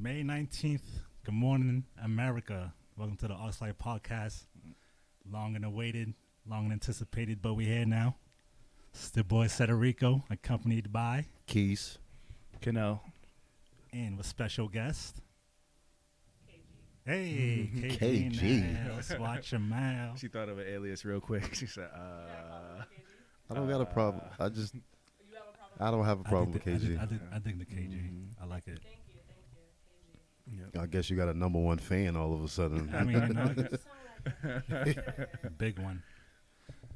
May 19th. Good morning, America. Welcome to the OxLyfe podcast. Long and awaited, long and anticipated, but we're here now. It's the boy Federico, accompanied by Keys. Cano. and with special guest. KG. Hey, KG. KG. Let's watch your mouth. She thought of an alias real quick. She said, I don't got a problem. You have a problem? I don't have a problem with KG. I think the KG. I like it. Thank you, KG. I guess you got a number one fan all of a sudden. I mean, you know, You sound like big one.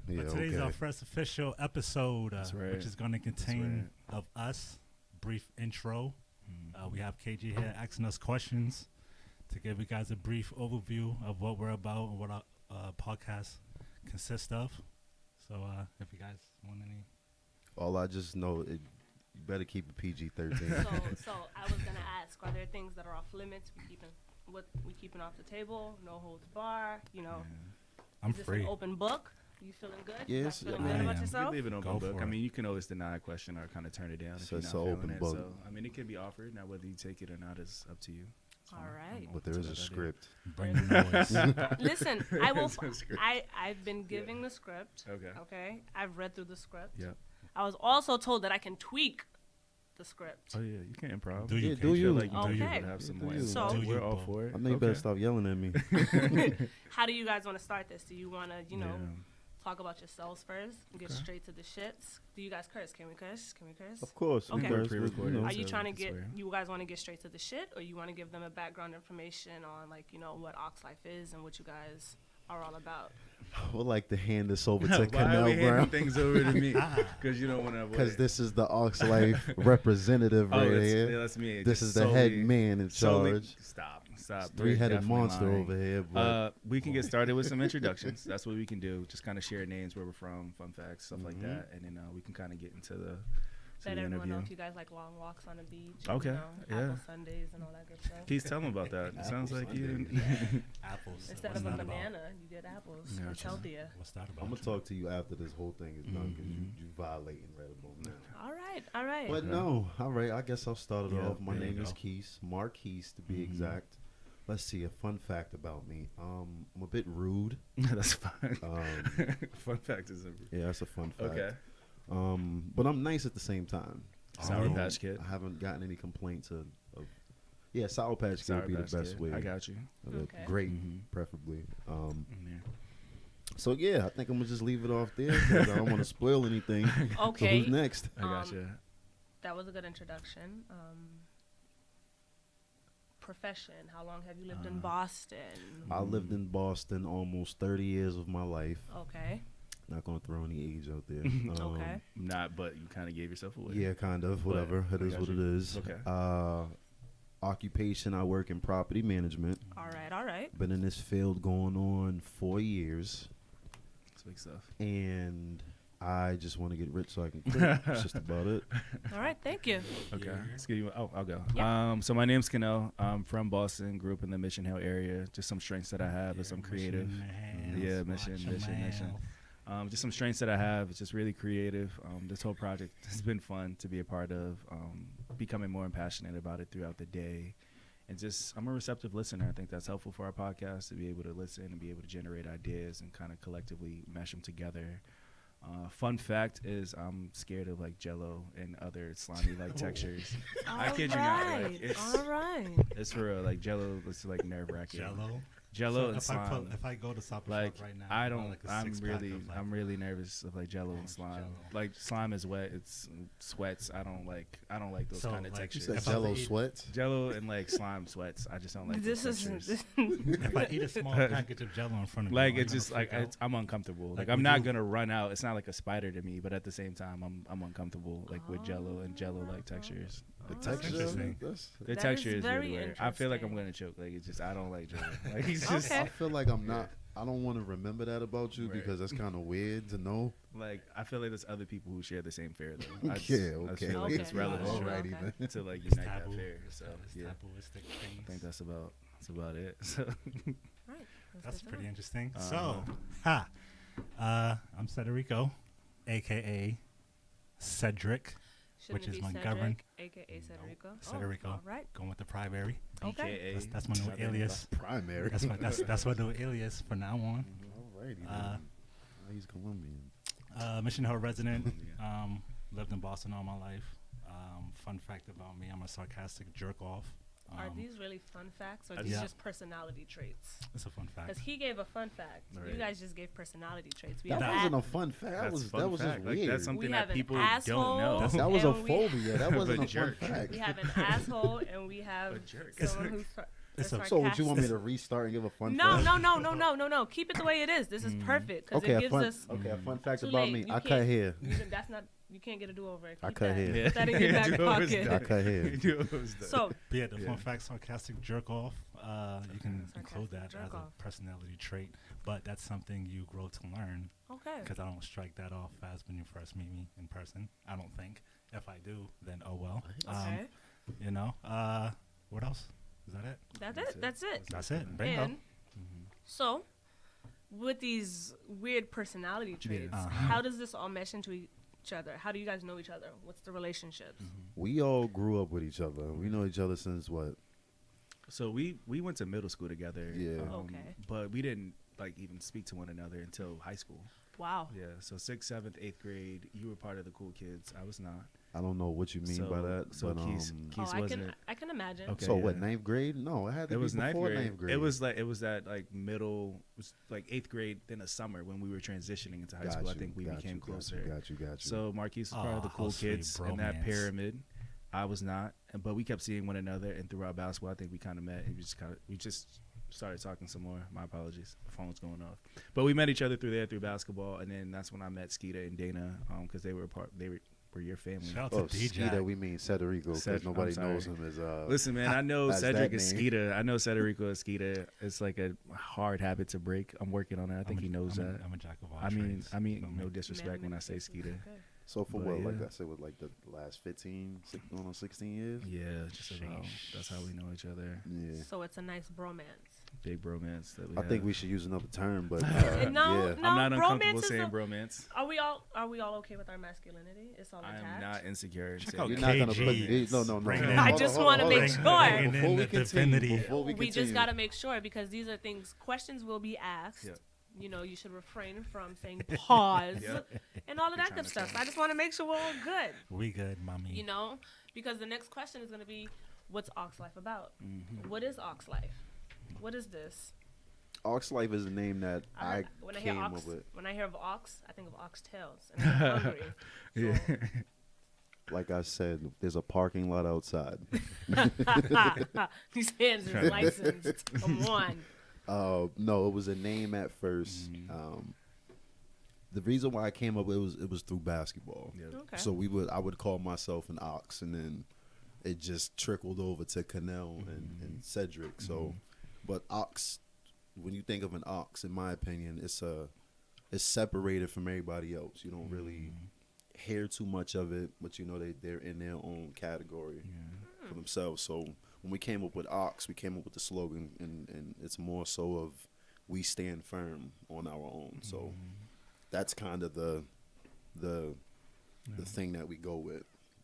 Yeah, But today's okay. our first official episode, That's right. which is going to contain of us, brief intro. We have KG here asking us questions to give you guys a brief overview of what we're about and what our podcast consists of. So if you guys want any. All I just know, you better keep it PG-13. So I was gonna ask, are there things that are off limits? We keeping off the table? No holds bar? You know, I'm is this free. an open book? You feeling good? Yes, You guys feeling I good about am. yourself? leave it an Go open book. for I it. mean, you can always deny a question or kind of turn it down So if it's you're an not open feeling it. book. So, I mean, it can be offered. Now, whether you take it or not is up to you. It's All fine. right. But there is a script. Bring the noise. Listen, I will. It's a script. I've been giving the script. Okay. Okay. I've read through the script. Yep. I was also told that I can tweak the script. Oh, yeah. You can improv. Do you, Yeah, KG? do you. Like you Okay. would have some Do more you. insight. So- Do We're you, all bro. for it. I know you better stop yelling at me. How do you guys want to start this? Do you want to, Yeah. talk about yourselves first? Get Okay. straight to the shits. Do you guys curse? Can we curse? Can we curse? Of course. Okay. Of course. Pre-recorded. You know. Are you so trying to it's get? fair. You guys want to get straight to the shit, or you want to give them a background information on, like, what OxLyfe is and what you guys are all about? We'd like to hand this over to Why are Canal we handing Brown. things over to me? Because you don't want to avoid Because it. this is the OxLyfe representative right here. That's me. This Just is the head solely- man in solely- charge. Stop. Three-headed monster over here. But We can get started with some introductions. That's what we can do. Just kind of share names, where we're from, fun facts, stuff like that, and then we can kind of get into the Let everyone interview. know if you guys like long walks on the beach. Okay, And, yeah. Apple Sundays and all that good stuff. Please tell them about that. It sounds like you. Apples. Instead What's of a that about? banana, you get apples. Yeah, It's true. healthier. What's that about? I'm going to talk to you after this whole thing is done because Mm-hmm. you violating Redable now. All right. All right. But Okay. no, all right. I guess I'll start it Yeah, off. My there you name is go. Keys, Mark Keys to be Mhm. exact. Let's see a fun fact about me. I'm a bit rude. That's fine. Um, Fun fact is yeah, that's a fun fact. okay. But I'm nice at the same time. Sour Patch Kid. I haven't gotten any complaints of yeah, Sour Patch Kid Sour would be Patch the best Kid. way. I got you. Okay. Great, Mhm. preferably. Yeah. So yeah, I think I'm gonna just leave it off there 'cause I don't want to spoil anything. Okay. So who's next? I got you. That was a good introduction. Profession. How long have you lived in Boston? I lived in Boston almost 30 years of my life. Okay. Not gonna throw any age out there. Okay. Not, but you kind of gave yourself away. Yeah, kind of. But Whatever. It I is got what it you. is. Okay. Occupation, I work in property management. All right. All right. Been in this field going on 4 years. That's big stuff. And I just want to get rich so I can quit. That's just about it. All right. Thank you. Okay. Yeah. Let's give you. Oh, I'll go. Yeah. So my name's Cano. I'm from Boston. Grew up in the Mission Hill area. Just some strengths that I have is I'm creative. Yeah, mission. Just some strengths that I have. It's just really creative. This whole project has been fun to be a part of. Becoming more passionate about it throughout the day. And just, I'm a receptive listener. I think that's helpful for our podcast to be able to listen and be able to generate ideas and kind of collectively mesh them together. Fun fact is I'm scared of like Jello and other slimy like textures. I kid you not. Like, All right. it's for real. Like Jello looks like nerve wracking. Jello. And slime. If I go to Stop and Like Shop right now, I buy, don't. like, a I'm six-pack really. of, like, I'm really nervous of like Jello and slime. Jell-O. Like slime is wet. It's sweats. I don't like those So, kind of like, you textures. You said If I Jello eat- sweats. Jello and like slime sweats. I just don't like This those is textures. If I eat a small package of Jello in front of Like you, it's just like I'm uncomfortable. Like Like, I'm would not you- gonna run out. It's not like a spider to me, but at the same time, I'm uncomfortable like with Jello and Jello like textures. The Oh, texture. interesting. That's- The That texture is is very really weird. I feel like I'm interesting. gonna choke. Like it's just I don't like Jello. Like he's just Okay. I feel like I'm not. I don't want to remember that about you Right. because that's kind of weird to know. like I feel like there's other people who share the same fear though. I just- Yeah, I okay. feel like it's Okay. relevant. All right, Okay. even. To like It's unite that taboo. fear. So It's yeah, tabooistic things. I think that's about it. So Right. That's good pretty to know. interesting. I'm Federico, aka Cedric. Shouldn't which it is be McGovern. Cedric, aka Cedrico? Cedrico. Oh, all right. Going with the primary. Okay. AKA. That's my new alias. Primary. That's my new alias from now on. Alrighty. He's Colombian. Mission Hill resident. Lived in Boston all my life. Fun fact about me: I'm a sarcastic jerk off. Are these really fun facts, or these Yeah. just personality traits? It's a fun fact. Because he gave a fun fact. Right. You guys just gave personality traits. We That have wasn't a fun fact. That was fun just fact. Like, weird. that's something We that have an people asshole. don't know. That was a And we- phobia. That wasn't A a fun jerk. fact. we have an asshole, and we have A jerk. someone who's it's a- So would you want me to restart and give a fun No, fact? no. Keep it the way it is. This is perfect because Okay, it a gives fun, us. okay, a fun fact Too about late. me. You I cut can't- hair. That's not. You can't get a do-over. Keep cut that. hair. Put that in your back pocket. I cut hair. So But yeah, the Yeah. fun fact, sarcastic jerk off. You can Sarcastic include that jerk as a off. personality trait, but that's something you grow to learn. okay. Because I don't strike that off as when you first meet me in person. I don't think. If I do, then oh well. Okay. You know. What else? Is that it? That's it. That's it. Bingo. And so, with these weird personality traits, Uh-huh. how does this all mesh into each other? How do you guys know each other? What's the relationships? We all grew up with each other. We know each other since what? So we went to middle school together. Yeah. Okay. But we didn't like even speak to one another until high school. Wow. Yeah. So 6th, 7th, 8th grade, you were part of the cool kids. I was not. I don't know what you mean by that. So but, Keith I wasn't. can imagine. Okay. so what? yeah. Ninth grade? No, it had to It be was before ninth grade. It was It was that like middle, it was like 8th grade, then the summer when we were transitioning into high school. I think we became closer. Got you. So Marquise was part of the Aw, cool how sweet kids in that bromance. pyramid. I was not, but we kept seeing one another, and throughout basketball, I think we kind of met, and we just started talking some more. My apologies, the phone's going off. But we met each other through basketball, and then that's when I met Skeeta and Dana, because they were your family. Shout out Oh, to DJ. Skeeta, we mean Cedrico, because I'm nobody sorry. knows him as. Listen, man, I know As Cedric that is name. Skeeta. I know Cedrico is Skeeta. It's like a hard habit to break. I'm working on it. I think he knows that. I'm a jack of all I mean, trades. no So, disrespect when I say Skeeta. Okay. So for But what? Like yeah. I said, with like the last going on 16 years. Yeah, just about. That's how we know each other. Yeah. So it's a nice bromance. Big bromance that we I have. think we should use another term, but No, yeah. no. I'm not uncomfortable bromance is saying a- bromance. Are we all okay with our masculinity? It's all I attached. am not insecure. in Check saying out You're that. not gonna put KG. no. Bringing Hold in- on, I hold just on, wanna hold on. make sure. Bringing Before in we the continue, divinity. before we We just continue. got to make sure because these are things, questions will be asked. Yep. You know, you should refrain from saying pause Yep. and all of that trying good to stuff. say. I just want to make sure we're all good, We good, mommy. you know, because the next question is going to be, what's OxLyfe about? Mhm. What is OxLyfe? What is this? OxLyfe is a name that I when I hear came ox, up with. when I hear of ox, I think of oxtails and I'm hungry. Yeah. Like I said, there's a parking lot outside. These hands are licensed. Come on. No, it was a name at first. The reason why I came up with it was through basketball. Yep. Okay. So I would call myself an ox, and then it just trickled over to Canel and Cedric. So, but ox, when you think of an ox, in my opinion, it's separated from everybody else. You don't really hear too much of it, but you know they're in their own category for themselves. So when we came up with ox, we came up with the slogan, and it's more so of we stand firm on our own. So that's kind of the thing that we go with.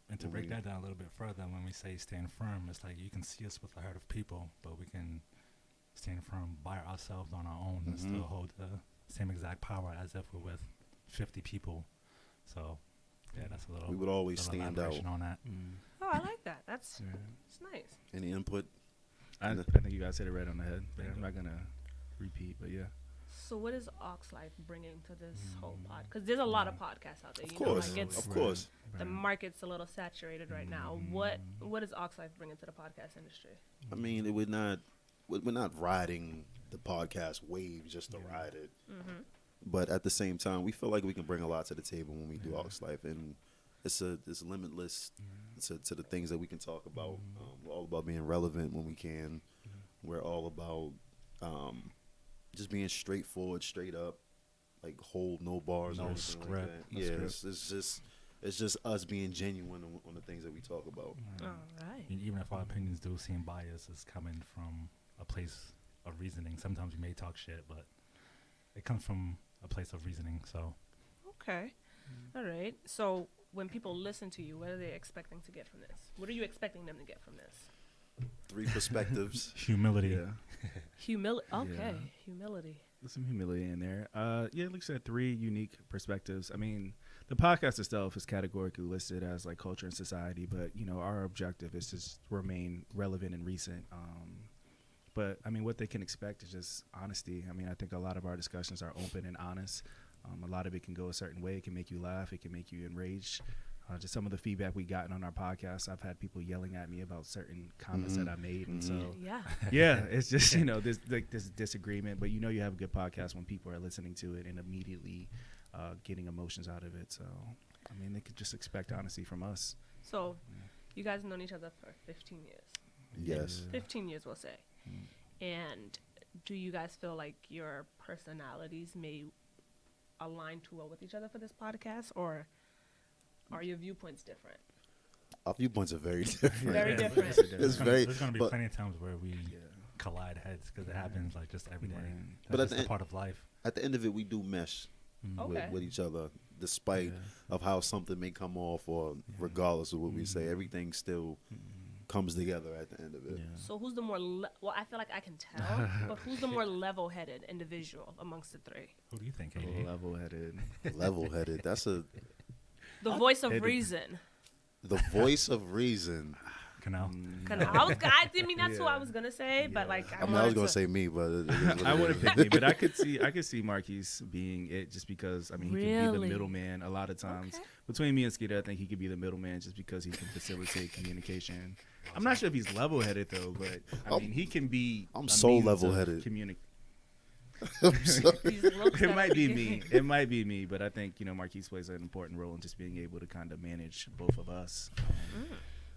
And to break that down a little bit further, when we say stand firm, it's like you can see us with a herd of people, but we can stand firm by ourselves on our own and still hold the same exact power as if we're with 50 people. So, yeah, that's a little. We would always little stand elaboration out. on that. Oh, I like that. That's nice. Any input? I think you guys hit it right on the head. Yeah, I'm not gonna repeat, but yeah. So what is OxLyfe bringing to this whole pod? Because there's a lot of podcasts out there. Of You know, course, like it's, of course. the market's a little saturated right now. What is OxLyfe bringing to the podcast industry? I mean, we're not riding the podcast wave just to ride it. But at the same time, we feel like we can bring a lot to the table when we do OxLyfe, and it's limitless to the things that we can talk about. We're all about being relevant when we can. We're all about just being straightforward, straight up, like hold no bars, No or anything script. Like that. No Yeah, script. it's just us being genuine on the things that we talk about. All right. And even if our opinions do seem biased, it's coming from a place of reasoning. Sometimes we may talk shit, but it comes from a place of reasoning. So Okay. All right. So when people listen to you, what are they expecting to get from this? What are you expecting them to get from this? 3 perspectives. Humility. Yeah. Humility. Okay, Yeah. humility. There's some humility in there. Yeah, like I said, 3 unique perspectives. I mean, the podcast itself is categorically listed as like culture and society, but you know, our objective is to just remain relevant and recent. But I mean, what they can expect is just honesty. I mean, I think a lot of our discussions are open and honest. A lot of it can go a certain way. It can make you laugh. It can make you enraged. Just some of the feedback we gotten on our podcast, I've had people yelling at me about certain comments that I made, and so Yeah. it's just this disagreement. But you have a good podcast when people are listening to it and immediately getting emotions out of it. So I mean, they could just expect honesty from us. So, you guys have known each other for 15 years. Yes. 15 years, we'll say. And do you guys feel like your personalities may align too well with each other for this podcast, or are your viewpoints different? Our viewpoints are very different. Very different. It's very. There's going to be but- plenty of times where we collide heads because it happens like just every day. Right. That's But at just the a part of life. At the end of it, we do mesh Okay. with each other, despite of how something may come off, or regardless of what we say, everything still comes together at the end of it. So who's the more, well, I feel like I can tell, but who's the more level-headed individual amongst the 3? Who do you think, AD? Level-headed. Level-headed. That's the The voice of reason. voice of reason. Canal. I mean, that's who I was gonna say, but like I mean, I was gonna say me, but I wouldn't pick me, but I could see Marquise being it just because I mean he can be the middleman a lot of times. Okay. Between me and Skeeter, I think he could be the middleman just because he can facilitate communication. I'm not sure if he's level-headed though, but I mean he can be. I'm so level-headed. I'm sorry. It might be me. It might be me, but I think Marquise plays an important role in just being able to kind of manage both of us.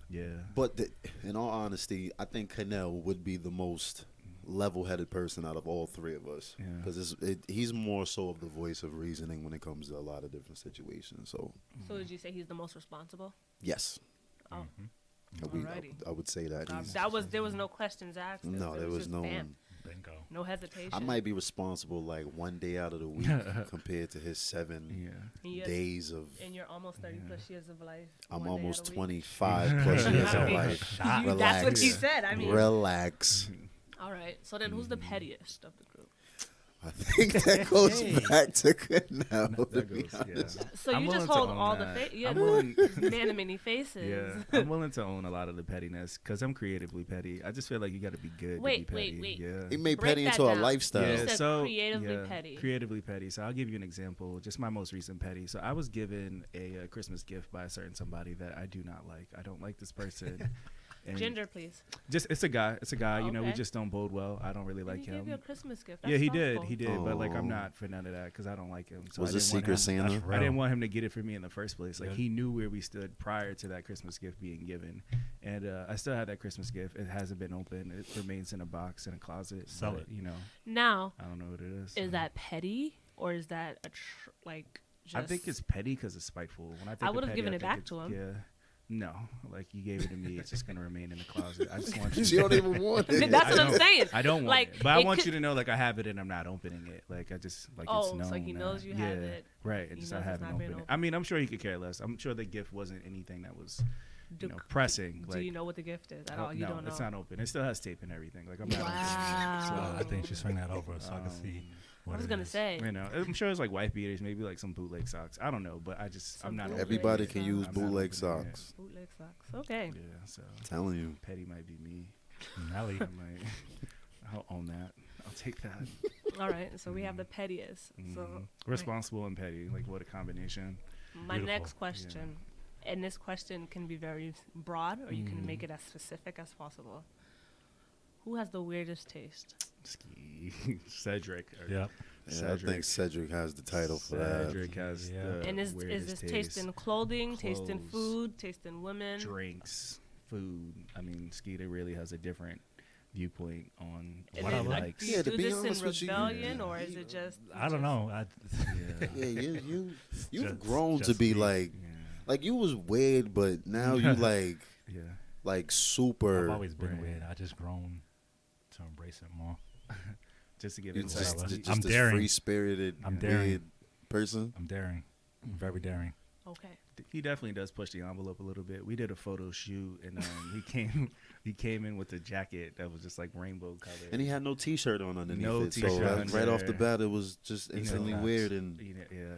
Yeah. But in all honesty, I think Canel would be the most level-headed person out of all 3 of us, because he's more so of the voice of reasoning when it comes to a lot of different situations. So did you say he's the most responsible? Yes. Oh, I would say that. there was no questions asked. No, there was just no. bam. Bingo. No hesitation. I might be responsible like 1 day out of the week compared to his 7 days of. And you're almost 30 plus years of life. I'm almost 25 plus years of life. Relax. That's what you said. I mean, relax. All right. So then, who's the pettiest of the group? I think that goes back to Canal. So I'm you just willing to hold own all that. the faces. I'm willing- Man of many faces. Yeah, I'm willing to own a lot of the pettiness because I'm creatively petty. I just feel like you got to be good Wait, to be petty. wait. Yeah. He made Break petty that into a down. lifestyle. You said creatively petty. Creatively petty. So I'll give you an example. Just my most recent petty. So I was given a Christmas gift by a certain somebody that I do not like. I don't like this person. And Gender, please. Just it's a guy. It's a guy. Oh, We okay. just don't bode well. I don't really like He him. gave you a Christmas gift. Yeah, That's he did. thoughtful. He did. But like, I'm Oh. not for none of that because I don't like him. So Was I this didn't want Secret him- Santa? I didn't want him to get it for me in the first place. Like Yeah. he knew where we stood prior to that Christmas gift being given, and I still have that Christmas gift. It hasn't been opened. It remains in a box in a closet. Sell but, it. Now, I don't know what it is. is that petty or is that just? I think it's petty because it's spiteful. When I think I of would've petty, given I it think back it's- to him. Yeah. No, like you gave it to me. It's just gonna remain in the closet. I just want you. You don't even want it. That's I what I'm don't- saying. I don't want Like, it, but I it want could- you to know, like I have it and I'm not opening it. Like I just like Oh, it's so known. he knows you have it. Right, and He just knows I it's haven't not being opened it. opened. I mean, I'm sure he could care less. I'm sure the gift wasn't anything that was, Do- pressing. Do like, you know what the gift is at I all? don't- You no, don't know. it's not open. It still has tape and everything. Like I'm not Wow. So opening it. I think you should swing that over so I can see. What I was it gonna is. say. You know, I'm sure it's like wife beaters, maybe like some bootleg socks. I don't know, but Some I'm not. bootleg opening Everybody it. can use I'm not bootleg opening it. socks. Bootleg socks. Okay. Yeah, so Telling you. petty might be me. Nelly. I might. I'll own that. I'll take that. All right. So we have the pettiest. So Responsible and petty, like what a combination. my Beautiful. next question, and this question can be very broad, or you can make it as specific as possible. Who has the weirdest taste? Ski. Cedric. Yep. Yeah, I think Cedric has the title for that. Cedric has Yeah. the And is weirdest this taste in clothing, taste in Clothes. food, taste in women? drinks, food. I mean, Skeeter really has a different viewpoint on And what I he like. likes. Do you Yeah, to do be this honest in with you, rebellion, or is it just? I don't know. Yeah. Yeah, you've Just- grown to just be me. like Yeah. you was weird, but now you like Yeah. like super. I've always been Right. weird. I just grown to embrace it more. Just to give It's insight. just, I'm just this daring. free spirited, I'm daring. weird person. I'm daring. I'm very daring. Okay. He definitely does push the envelope a little bit. We did a photo shoot, and he came in with a jacket that was just like rainbow color. And he had no T-shirt on underneath No it, t-shirt so right off the under. bat, it was just instantly facts. weird and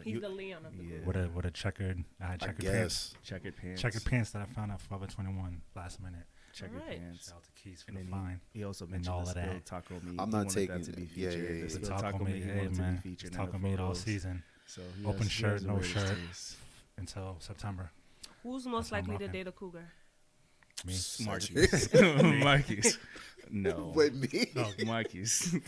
He's the Leon of the group. With a checkered, I had I checkered pants. guess. checkered pants. Checkered pants that I found at Forever 21 last minute. Checkered Alright. pants. Shout out to Keys for And the then fine. he also and mentioned all the of that. spilled taco meat. I'm He not wanted taking that to be it. Yeah, featured. yeah, The yeah. The spilled taco meat, he hey wanted to man, be featured. it's in the taco meat all photos. season. So Open he shirt, has a no way to shirt. taste. Until September. Who's most That's how I'm likely to rocking. date a cougar? Me. Marquis. Marquis. No. Wait, me? No, Marquis.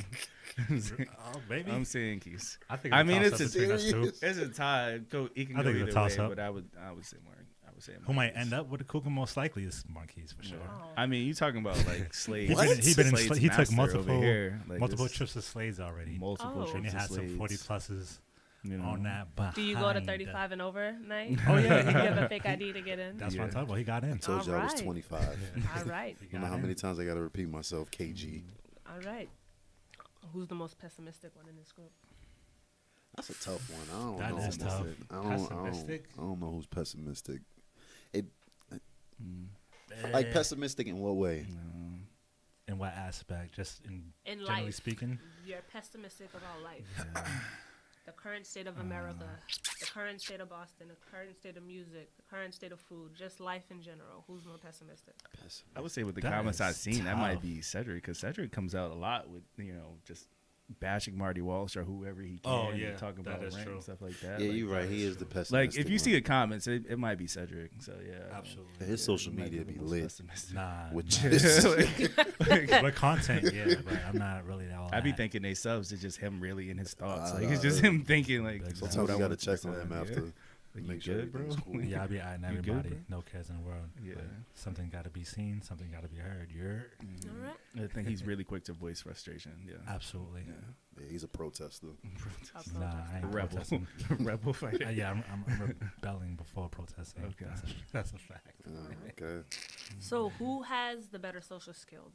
oh, baby. I'm saying Keys. I think I mean, it's it's a a toss-up between us two. It's a tie. He can I go think it's either a way, toss-up. but I would say Marquis. I would say Who might Marquis. end up with a cougar most likely is Marquise for sure. Oh. I mean, you talking about like Slade. He been in Slade's he took master multiple over here. Like, multiple this- trips to Slades already. Multiple Oh. And he trips had to some 40 Slade's, pluses you know. on that. Behind. Do you go to 35 and over night? Oh, yeah. Do you have a fake ID to get in? That's what I'm Yeah. talking about. He got in. Told you I was Alright. 25. All right. He I don't know got how in. many times I got to repeat myself. KG. All right. Who's the most pessimistic one in this group? That's a tough one. I don't That know. is tough. Pessimistic? I don't know who's pessimistic. Mm, Like pessimistic in what way? no. In what aspect? Just in In generally life, speaking. you're pessimistic about life. Yeah. The current state of America, the current state of Boston, the current state of music, the current state of food, just life in general. Who's more pessimistic? I would say with the That comments I've is seen, that might tough. be Cedric, because Cedric comes out a lot with, just bashing Marty Walsh or whoever he can. Oh, and yeah, talking that about is rent true. and stuff like that. Yeah, Like, you're right. that He is is the true. pessimistic. Like, if you one. see the comments, it might be Cedric. So, yeah. Absolutely. His social he might media the be most lit. pessimistic. Nah. With nah. just- With content, yeah, but I'm not really all I be that. thinking they subs is just him really in his thoughts. Like, nah, it's just nah. him thinking, like, Big this is time. what Sometimes I you got to wanna check focus on him on, after. yeah. Like, Make you sure good, bro? everything's cool. Yeah, I be eyeing You good, everybody. bro? No cares in the world. Yeah. But something got to be seen. Something got to be heard. You're All right. I think he's really quick to voice frustration. Yeah. absolutely. Yeah, he's a protester. I'll Nah, I protest. ain't Rebel. protesting. Rebel fighter. Yeah, I'm rebelling before protesting. Okay. That's a fact. Okay. So, who has the better social skill?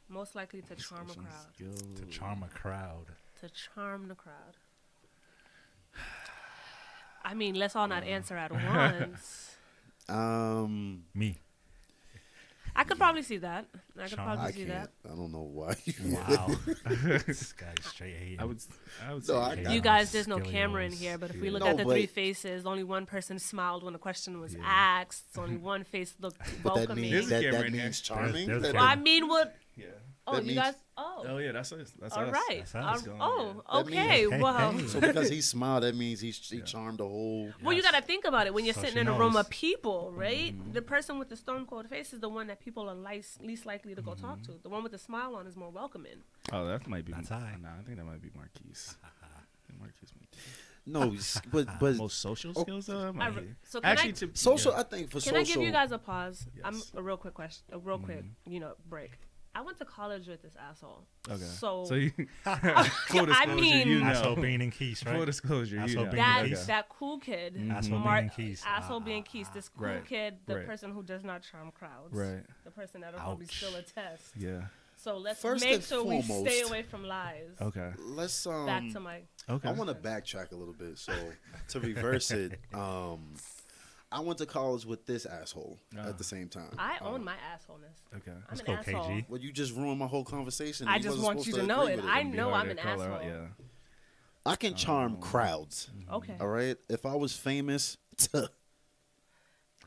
Most likely to charm a Social crowd. skills. To charm a crowd. To charm the crowd. I mean, let's all not answer at once. Me. I could probably see that. I could Charm. probably I see can't. that. I don't know why. Wow. This guy's straight hating. I would No, say I yeah. got You it. guys, there's no camera in Skills. here, but if we Yeah. look No, at the but- three faces, only one person smiled when the question was Yeah. asked. Only one face looked But that welcoming. means There's a that, camera that in here. means charming. There's a That- camera. I mean, what? Yeah. Oh, That you means- guys. Oh, Oh yeah, that's us. That's all us. right. That's us. Going Oh, That means- okay. Hey, Well, hey. So because he smiled, that means he Yeah. charmed the whole. well, you Yes. got to think about it when you're So sitting she in a room knows. of people, right? The person with the stone cold face is the one that people are least likely to go talk to. The one with the smile on is more welcoming. Oh, that might be. That's I. Nah, I think that might be Marquise. Marquise might be. No, but Most social Oh. skills though. that I might re- be. so can Actually, I, to social. yeah. I think for can social. I give you guys a pause? Yes. A real quick question, a real quick, break. I went to college with this asshole. Okay. So, you, full disclosure, mean- you know. Asshole Bean and Keys, right? Full disclosure, Asshole you know. being that Keys. that cool kid, Asshole Mar- Bean and Keys. asshole being Keys, this cool Right, kid, the right. person who does not charm crowds, Right. the person that'll probably Ouch. still attest. Yeah. So let's First make and sure we stay foremost- away from lies. Okay. Let's Back to my. Okay. I want to backtrack a little bit. So to reverse it, I went to college with this asshole at the same time. I own my assholeness. Okay. I'm Let's an go, asshole. KG. Well, you just ruined my whole conversation. I You just wasn't want you supposed to know agree it. with I Be know hard I'm to an call her asshole. out, Yeah. I can charm crowds. Okay. All right. If I was famous,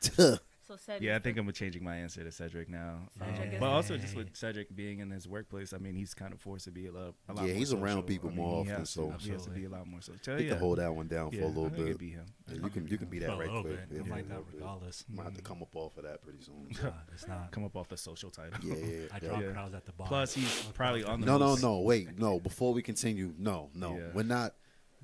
So Cedric. Yeah, I think I'm changing my answer to Cedric now. Cedric is- But also just with Cedric being in his workplace, I mean, he's kind of forced to be a lot Yeah, more he's around social. people I mean, more he often, has to- so- he has to Absolutely. be a lot more social. he yeah. can hold that one down Yeah, for a little I think bit. it'd be him. Yeah, you can be that For a right little quick. bit. Yeah, I'm for a like that little bit. regardless. Might have to come up off of that pretty soon. Nah, it's not. Come up off the social title. Yeah, yeah. I yeah. draw Yeah. crowds at the bar. Plus, he's probably on the No, most, wait, no. Before we continue, no. Yeah. We're not.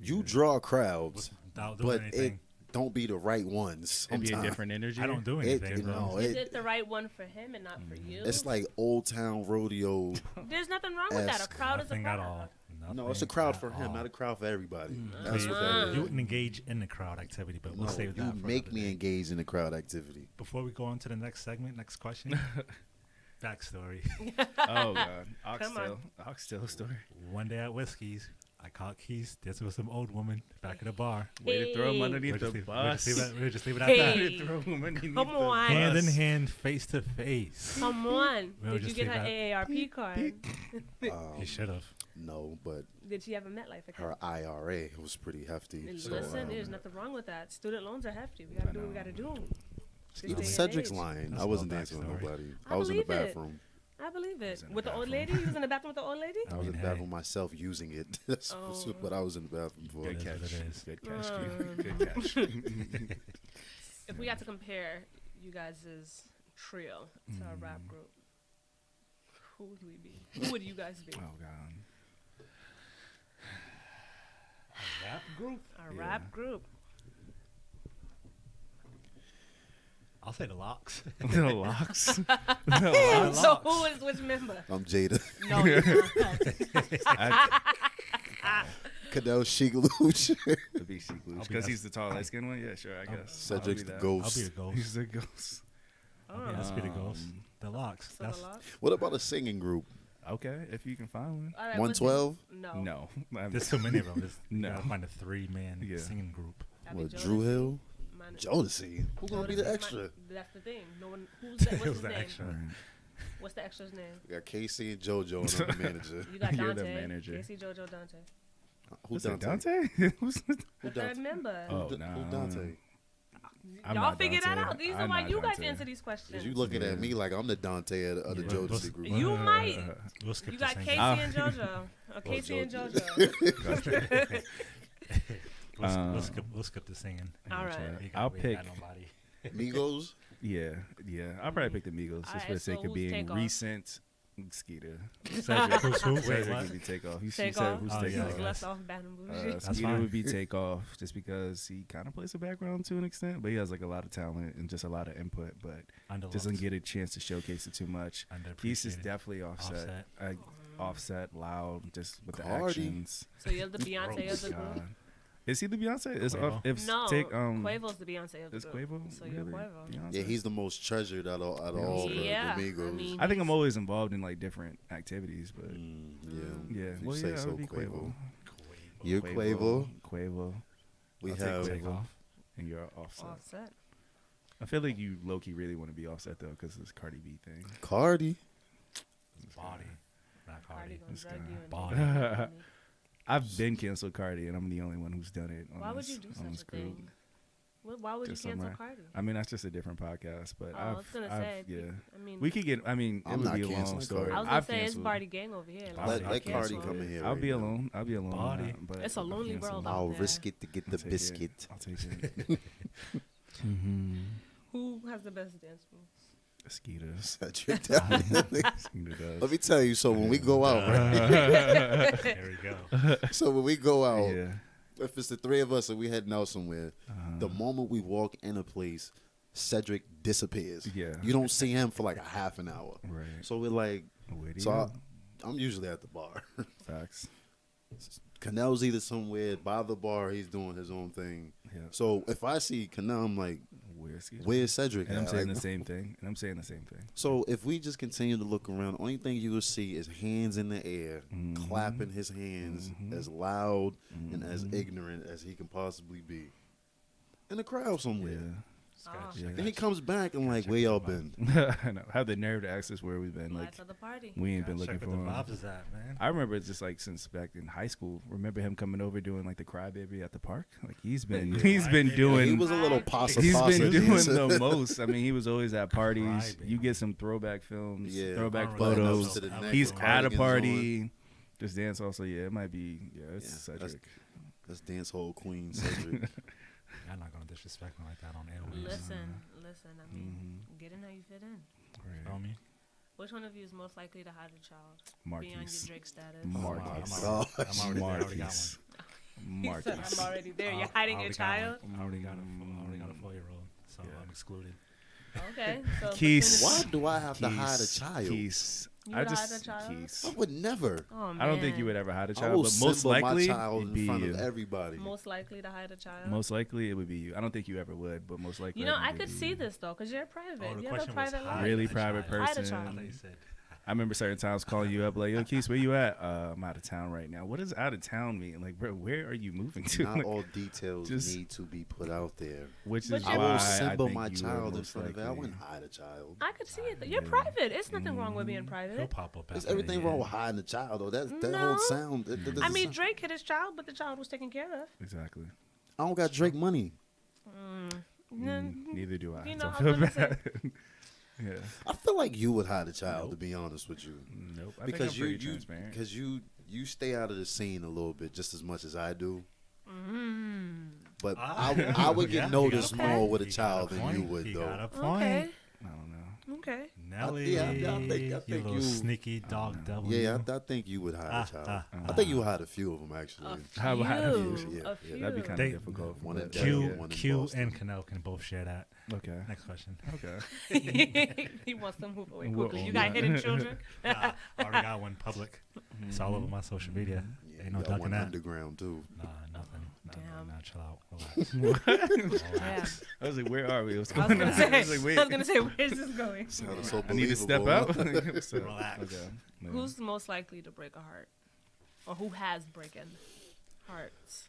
You draw crowds, Without doing but anything. it don't be the right ones. It'd be a sometimes. different energy. I don't do It, anything, bro. no, Is it, it the right one for him and not for you? it's like Old Town Rodeo. There's nothing wrong with that. A Esque. crowd is a Nothing crowd. at all. No, it's a Nothing crowd at for him, all. not a crowd for everybody. Mm. That's what that You is. wouldn't engage in the crowd activity, but we'll No, save you that for make another me day. engage in the crowd activity. Before we go on to the next segment, next question, backstory. Oh god, Come on. oxtail story. One day at Whiskey's, I caught Keith dancing with some old woman back at the bar. Way to throw him Hey. underneath the bus. We'll just leave it at Hey. that. Way to throw him underneath Come the on. Hand in bus. hand, face to face. Come on. We'll Did you just get leave her that. AARP card? He should have. No, but Did she have a MetLife account? her IRA was pretty hefty. And So, listen, there's nothing wrong with that. Student loans are hefty. We gotta do what we gotta do. This even day and Cedric's age. lying. That's I wasn't no dancing with backstory. nobody. I I was in the believe it. bathroom. I believe it. in the With the old bathroom. lady? You was in the bathroom with the old lady? I was in the hey. bathroom myself using it. That's Oh. what I was in the bathroom for. Good It is catch. what it is. Good catch. Mm. Good catch. If we had to compare you guys' trio to a Mm. rap group, who would we be? Who would you guys be? Oh God. Rap group? A Yeah. rap group. I'll say the Locks. The locks. The locks. So who is which member? I'm Jada. No, you're not. Cadell Chic Luch. The big Sheik I'll be because that- he's the tall light skinned one. Yeah, sure. I guess. Cedric's the that. I'll ghost. be a ghost. He's the ghost. I'll be a Speedy Ghost. The Locks. So That's the lot? What about a singing group? Okay, if you can find one. All right, 112? No. No. there's too many of them. You No. gotta find a 3-man Yeah. singing group. That'd be What, Jodeci. Drew Hill? Mine- Jodeci. Who's gonna be the Jodeci, extra? mine- That's the thing. No one. Who's that? What's Who's his the name? extra? What's the extra's name? We got Casey and JoJo and I'm the manager. You got You're the Dante. manager. Casey, JoJo, Dante. Who's Who's Dante? Dante? Who's The Dante? third member. Oh, Who's nah, who's I don't Dante? know. I'm Y'all not figure that Dante. out. These are I'm why not you guys Dante. answer these questions. Cause you looking at me like I'm the Dante of the Yeah. Jodeci group. You might. We'll skip You the got singing. Casey and JoJo. Or Casey and JoJo. We'll skip the singing. All right. We I'll got pick. nobody. Migos? Yeah. I'll probably pick the Migos just for Alright, the sake so of who's being Takeoff? recent. Skeeter. Cedric. Who's who? Wait, Cedric what? would be Takeoff. He Take said off. who's Oh, He yeah, Takeoff. was yeah. left off bad and bougie. That's Skeeter fine. would be Takeoff just because he kind of plays the background to an extent, but he has like a lot of talent and just a lot of input, but doesn't get a chance to showcase it too much. Keith is Underappreciated. definitely offset. Offset, loud, just with the Cardi. actions. So you're the Beyonce of the group? God. Is he the Beyonce? Is Quavo. if No, take Quavo's the Beyonce of the is group. Quavo? So you're really? Quavo. Beyonce? Yeah, he's the most treasured out of all Yeah, the I Migos. mean- I think I'm always involved in like different activities, but Yeah. yeah. If you Well, say yeah, so, it would be Quavo. You're Quavo. Quavo. We I'll take have Takeoff, and you're Offset. Offset. I feel like you low key really want to be Offset though, because it's Cardi B thing. Cardi. Body. Not Cardi Cardi. gonna This drug guy. you and Body. make money. I've been canceled Cardi, and I'm the only one who's done it. On Why would this, you do on this such a group. thing? Why would you Just cancel somewhere. Cardi? I mean, that's just a different podcast, but Oh, I was gonna say. yeah. I mean, We could get. I mean, it I'm would not be a long canceling story. Cardi. I was gonna I've say it's canceled. Party gang over here. I'll Let cancel Cardi it. come in here. I'll right be now. alone. I'll be alone. on Body. that, but It's a I'll lonely cancel. world I'll there. risk it to get the I'll take biscuit. It. I'll take it. Who has the best dance moves? Skeeters. Cedric, definitely. Skeeter does. Let me tell you. So when we go out, right? There we go. So when we go out, Yeah. if it's the three of us and we heading out somewhere, the moment we walk in a place, Cedric disappears. Yeah. You don't see him for like a half an hour. Right. So we're like, Where do so you I'm usually at the bar. Facts. Canel's either somewhere by the bar, he's doing his own thing. Yeah. So if I see Canel, I'm like, Where's Skeeter? where's Cedric? And I'm at? saying Like, the same thing. So if we just continue to look around, only thing you will see is hands in the air, Mhm. clapping his hands Mhm. as loud and as Mhm. ignorant as he can possibly be. In the crowd somewhere. Yeah. Scotch. Yeah. Then he comes back and like, where y'all been? I know. Have the nerve to ask us where we've been. Like, Lights of the party. we ain't been Check looking where for the him. vibes is at, man. I remember it's just like since back in high school. Remember him coming over doing like the crybaby at the park. Like he's been Yeah. he's been Crybaby. doing. He was a little He's pasa He's pasa been doing dancer. the most. I mean, he was always at parties. Crybaby. You get some throwback films, Yeah. throwback Alright. photos. To the neck He's with at a cardigans party. Just dance also. Yeah, it might be. Yeah, it's Yeah, that's- Cedric. That's dance hall queen Cedric. I'm not gonna disrespect me like that on airwaves. Listen. I mean, Mhm. get in how you fit in. Feel Right. me? Which one of you is most likely to hide a child beyond your Marquise. Drake status? Marquise. Oh, I'm already there. I already got Marquise. one. He said, Marquise. I'm already there. You're I hiding your already got child. one. I already got a 4-year-old, so Yeah. I'm excluded. Okay. So Keys. Why do I have to hide a Keys. child? Keys. You I would just hide a child? Keys. I would never. Oh, man. I don't think you would ever hide a I child, will but most Simba likely my child it'd in be front you. of everybody. Most likely to hide a child. Most likely it would be you. I don't think you ever would, but most likely. You know, think I it'd could be see you. this though, because you're private. Oh, the you have a question was private hide life. Really a private child. Hide a person. I child. thought you said I remember certain times calling you up like, "Yo, Keith, where you at?" I'm out of town right now. What does out of town mean? Like, bro, where are you moving to? Not Like, all details just- need to be put out there. which But is I why will symbol think my you were child in most front of it. I likely- wouldn't hide a child. I could see it. You're Yeah. private. It's nothing wrong with being He'll private. pop up. There's after everything the wrong end. with hiding a child, though. That No. whole sound. That I doesn't mean, sound- Drake hit his child, but the child was taken care of. Exactly. I don't got Drake money. Neither do I. You know, Don't I feel was gonna bad. Yeah. I feel like you would hide a child, to be honest with you, Nope. I because think I'm pretty transparent. because you stay out of the scene a little bit, just as much as I do. But I would get Yeah, noticed he got a more point. with a He got child a than point. you would, He though. got a point. Okay. I don't know. Okay. Nelly, Yeah, I think you little you- sneaky dog devil. Yeah, I think you would hide a child. I think you would hide a few of them, actually. How about a few? few? Yeah, A few. That'd be kind They- of difficult. One in but- Denver, Q, one in Q, Boston. and Canal can both share that. Okay. Next question. Okay. He wants to move away Well, quickly. You got hidden children? I already got one public. It's all over my social media. Yeah, Ain't no you got ducking one that. underground too. Nah, nothing. Damn. Nah, chill out. Relax. Damn. I was like, where are we? What's I was going gonna on? say. I was like, wait. I was gonna say, where's this going? Sounded so I need to step believable, out. huh? So, Relax. Okay. Yeah. Who's most likely to break a heart, or who has broken hearts?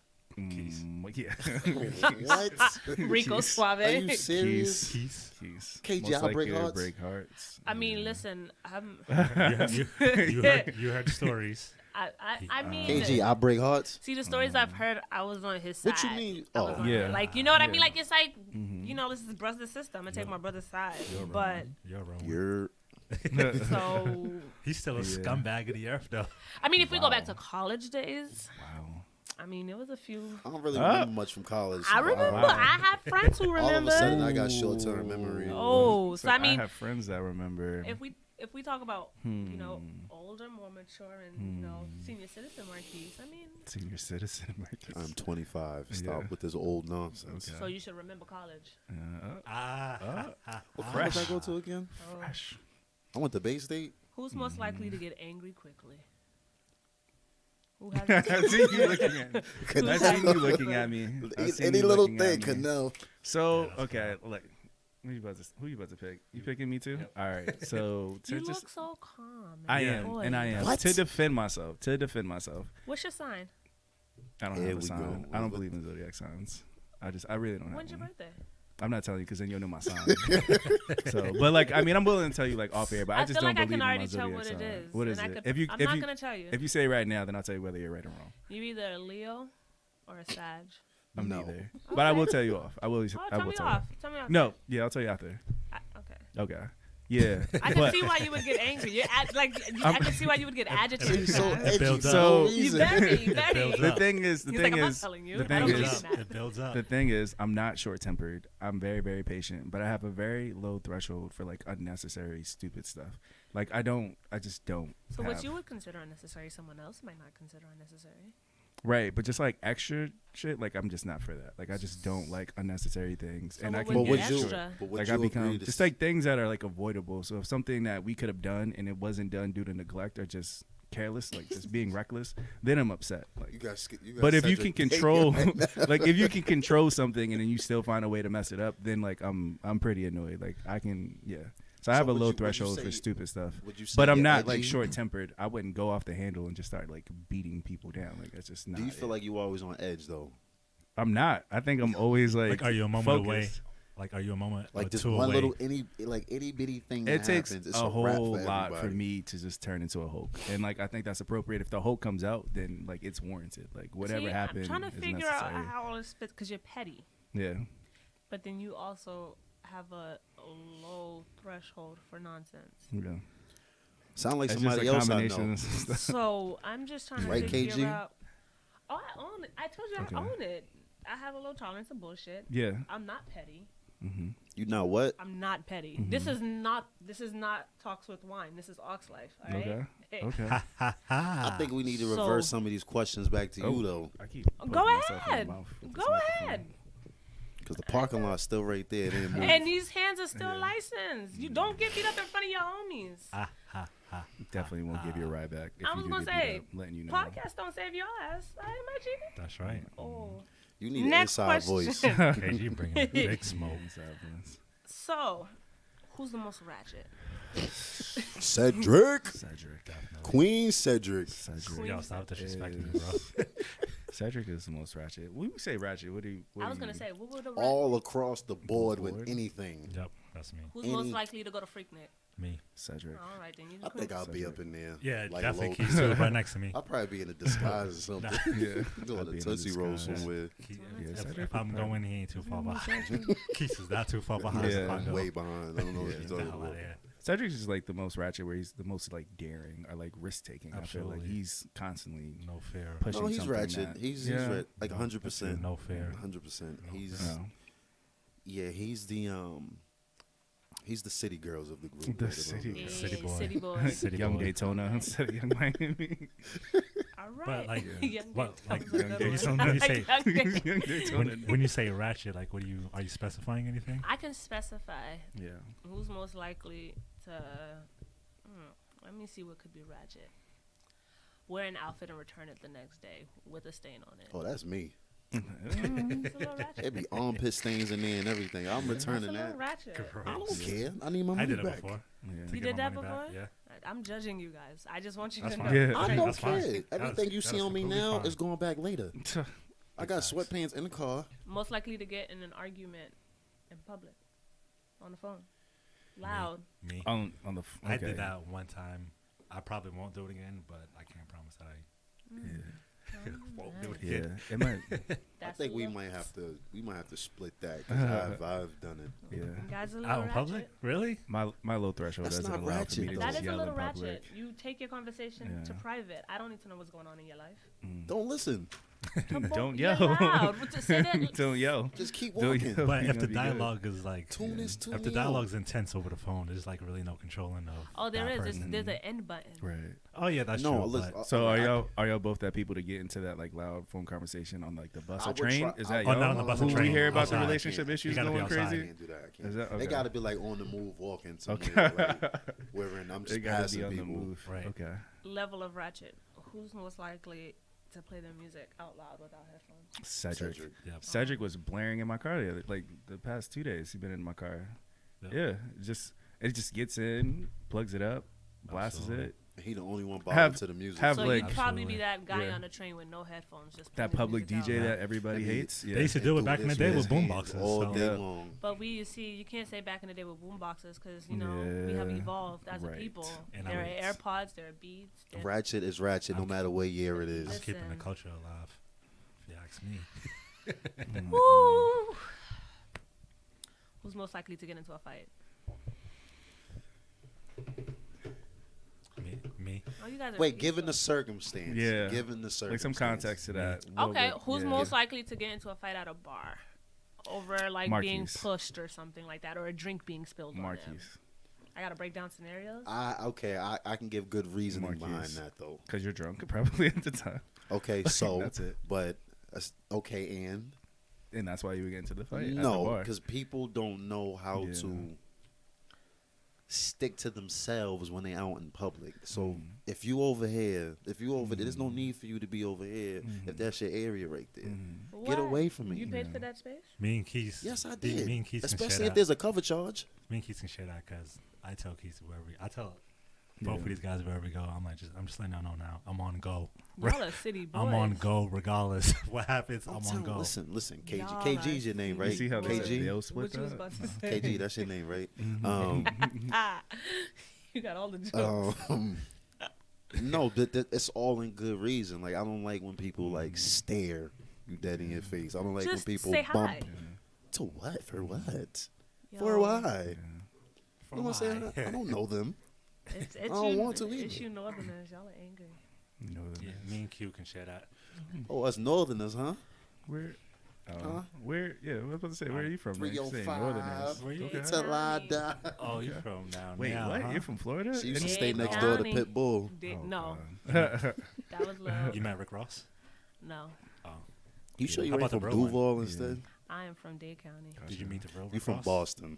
Yeah. What? Rico Suave. Are you serious? Keys. Keys. KG, Most I'll break likely to hearts. break hearts. I mean, listen, You heard stories. I mean, KG, I break hearts. see the stories I've heard. I was on his side. What you mean? I was Oh, on yeah. it. Like, you know what I mean? Yeah. Like, it's like, you know, this is brother sister. I'm gonna take my brother's side, but You're wrong. You're so He's still a Yeah. scumbag of the earth, though. I mean, if we go back to college days, Wow. I mean, there was a few. I don't really remember much from college. I remember. Wow. I have friends who All of remember. a sudden, I got short-term memory. Oh, so I mean, I have friends that remember. if we talk about you know older, more mature, and you know senior citizen Marquise, I mean, Senior citizen, Marcus. I'm 25. Stop Yeah. with this old nonsense. Okay. so you should remember college. What college I go to again? Oh. Fresh. I went to Bay State. Who's most likely to get angry quickly? Who has? I see you looking at me. I see you looking at me. I see Any you little looking at thing me. could know. So, okay, look. Who you about to pick? You picking me too? All right. So to you just look so calm. I and am, poised. and I am What? to defend myself. What's your sign? I don't Here have a we sign. go. I don't believe in zodiac signs. I really don't have When's your one. birthday? I'm not telling you because then you'll know my sign. So, but like, I mean, I'm willing to tell you like off air, but I just feel don't like I believe can in my already tell zodiac what sign. it is. What is and it? I could, I'm not gonna tell you. If you say it right now, then I'll tell you whether you're right or wrong. You're either a Leo or a Sag. I'm No. neither, but I will tell you off. I will. Oh, I tell will me tell off. you. Tell me off. No, yeah, I'll tell you after. Okay. Okay. Yeah. I can but, see why you would get angry. I can see why you would get agitated. He's so Sag. edgy builds for up. no So- You reason. very, builds very. up. the thing is, He's like, I'm not telling you. the I thing don't is, believe in that. It builds up. the thing is, I'm not short tempered. I'm very, very patient, but I have a very low threshold for like unnecessary, stupid stuff. Like I just don't. So what have- you would consider unnecessary, someone else might not consider unnecessary. Right, but just like extra shit, like I'm just not for that. Like I just don't like unnecessary things, So and what I would can But you get would you? extra? But would like you I agree become to just like things that are like avoidable. So if something that we could have done and it wasn't done due to neglect or just careless, like just being reckless, then I'm upset. Like, you got but if you Cedric can Bacon control, right now. like if you can control something and then you still find a way to mess it up, then like I'm pretty annoyed. Like I can, yeah. So I So have a would low you- would you threshold say- for stupid stuff. Would you say But I'm you're not edgy? like short tempered. I wouldn't go off the handle and just start like beating people down. Like that's just not. Do you feel it. like you always on edge though? I'm not? I think I'm always like. Like, are you a moment away? focused. Like, are you a moment Like or just two one away? little itty bitty thing It that takes happens. It's a wrap whole for lot for everybody. me to just turn into a Hulk, and like I think that's appropriate. If the Hulk comes out, then like it's warranted. Like whatever See, happened I'm trying to is figure necessary. out how all this fits because you're petty, Yeah. but then you also have a low threshold for nonsense. Yeah. Sound like It's just somebody a else I combination know. of stuff. So I'm just trying to Right, figure KG? out. Oh, I own it. I told you Okay. I own it. I have a low tolerance of bullshit. Yeah. I'm not petty. You know what? I'm not petty. Mm-hmm. This is not talks with wine. This is OxLyfe. All right. Okay. Hey. Okay. I think we need to So- reverse some of these questions back to Oh. you though, I keep Go poking myself in the ahead. mouth with Go this microphone. ahead. because the parking lot's still right there. It didn't move. And these hands are still licensed. You don't get beat up in front of your homies. Definitely won't give you a ride back. If I you was do gonna get beat say, up, letting you know. Podcasts don't save your ass. I imagine. That's right. Oh. You need an Next inside question. voice. KG bringing big smoke. Sadness. So, who's the most ratchet? Cedric. Cedric. Queen Cedric. Cedric. Yo, stop disrespecting me, bro. Cedric is the most ratchet. When we say ratchet, what do you? I was gonna say, what would the All across the board Board? with anything. Yep, that's me. who's most any- likely to go to Freaknik? Me. Cedric. All right, then you. I think I'll be up in there. Yeah, like definitely low-key. Keith too, right next to me. I'll probably be in a disguise or something. Yeah. Doing I'd a be in a Tootsie Roll disguise. somewhere. Keith, Yeah, if, Cedric if would I'm probably- going, he ain't too far behind. Keith is not too far behind. Yeah. so I I'm know. way behind. I don't know what Yeah. you're Get the talking hell out about. of here. Cedric is like the most ratchet, where he's the most like daring or like risk taking. I feel like Absolutely. he's constantly No fear. pushing No, he's something ratchet. that- He's yeah. right, like 100%. No fear. 100%. No He's fear. No. yeah. He's the city girls of the group. The right city about Yeah, now. City boy. City boy. City Young boy. Daytona instead of Young Miami. All right. But like, Young what, like, Daytona's a good Young one. Daytona, you say- Young Day- Young Daytona. when you say ratchet, like, what are you specifying anything? I can specify Yeah. who's most likely to. Let me see what could be ratchet. Wear an outfit and return it the next day with a stain on it. Oh, that's me. It's a little ratchet. It'd be armpit stains in there and everything. I'm That's a returning little that. ratchet. I don't Yeah. care. I need my I money did it back. before. Yeah. to You get did my that money back, before? Yeah. I'm judging you guys. I just want you That's to fine. know. Yeah. I Hey, don't that's fine. care. That Everything is- you that see is on me completely now fine. is going back later. I got Facts. sweatpants in the car. Most likely to get in an argument in public, on the phone, loud. Me. On the. Okay. I did that one time. I probably won't do it again, but I can't promise that I won't do it Yeah. again. It might. I That's think a we little- might have to split that because I've done it. Yeah. Guys, a little Out in ratchet. public? Really? My low threshold That's doesn't not allow for me ratchet, to though. That just is a yell little in public. ratchet. You take your conversation to Yeah. private. I don't need to know what's going on in your life. Don't listen. Don't You're yell. loud. What to say that? Don't yell. Just keep Don't walking. yell. But You're if the gonna be good. dialogue is like, Tune is tune if the out. dialogue's intense over the phone, there's like really no controlling of. Oh, there that is. person. There's an end button. Right. Oh yeah, that's No, true. listen, but- So are y'all both that people to get into that like loud phone conversation on like the bus I or would train? try- Is I- that Oh, y'all? not on the bus or Who train. we hear about the Outside. relationship You issues gotta be going outside. I crazy? can't do that. I can't. Is that They okay? got to be like on the move, walking somewhere. like, wherein I'm They just gotta passing be on the people. move. Right. Okay. Level of ratchet. Who's most likely to play their music out loud without headphones? Cedric. Cedric. Yep. Cedric was blaring in my car the past 2 days. He's been in my car. Yep. Yeah. It just gets in, plugs it up, blasts Absolutely. it. He the only one Have- bothered to the music. have, So like- you'd probably be Absolutely. that guy Yeah. on the train with no headphones, just That playing the public music out DJ loud. that everybody Maybe hates. They Yeah. used to do it back in the day with boom boxes. all so- day Yeah. long. But you can't say back in the day with boom boxes because we have Yeah. evolved as a Right. people. And There I- are AirPods, there are Beats. There Ratchet is ratchet, no I'm- matter what year it is. Just keeping the Listen. culture alive. If you ask me. Woo! Who's most likely to get into a fight? Me. Oh, you guys are Wait, given the peaceful. circumstance. Yeah. Given the circumstance. Like some context to that. Okay, What would- who's yeah. most likely to get into a fight at a bar over like being Marquise. pushed or something like that, or a drink being spilled on them? Marquise. I gotta break down scenarios. I can give good reasoning behind Marquise. that though. Because you're drunk probably at the time. Okay, so That's it. But okay, and And that's why you would get into the fight at the no, bar. because people don't know how Yeah. to stick to themselves when they out in public. So Mm. if you over here, there's no need for you to be over here if that's your area right there. Mhm. Get What? away from me. You paid for that space? Me and Keith. Yes, I Me did. and Keith can share Especially if that. there's a cover charge. Me and Keith can share that because I tell Keith I tell both of Yeah. these guys wherever we go. I'm just letting y'all know now. I'm on go. Y'all are city boys. I'm on go regardless. What happens, I'm on telling- go. Listen, KG. Y'all KG's are your name, You right? see how they KG? they'll split What you was that? about to say? KG, that's your name, right? You got all the jokes. No, it's all in good reason. Like I don't like when people like stare you dead in your face. I don't like Just when people say bump. hi. To what? For what? Yo, For why? For You know what I'm why? saying? I don't know them. It's I don't want to It's either. you northerners. Y'all are angry. You know Yeah, me and Q can share that. Oh, us northerners, huh? Where? Huh? Where? Yeah, I was about to say, where are you from? man? You say 305. Northerners. Where you Okay. Till I die. Oh, you from down Wait, now, what? huh? You're from Florida? She used to Dade stay next door to County. Pitbull. Oh, No, God. that was little. You met Rick Ross? No, Oh. You sure How you ain't about the from real one? Duval Yeah. instead? I am from Dade County. Did you meet the real You Rick from Ross? Boston.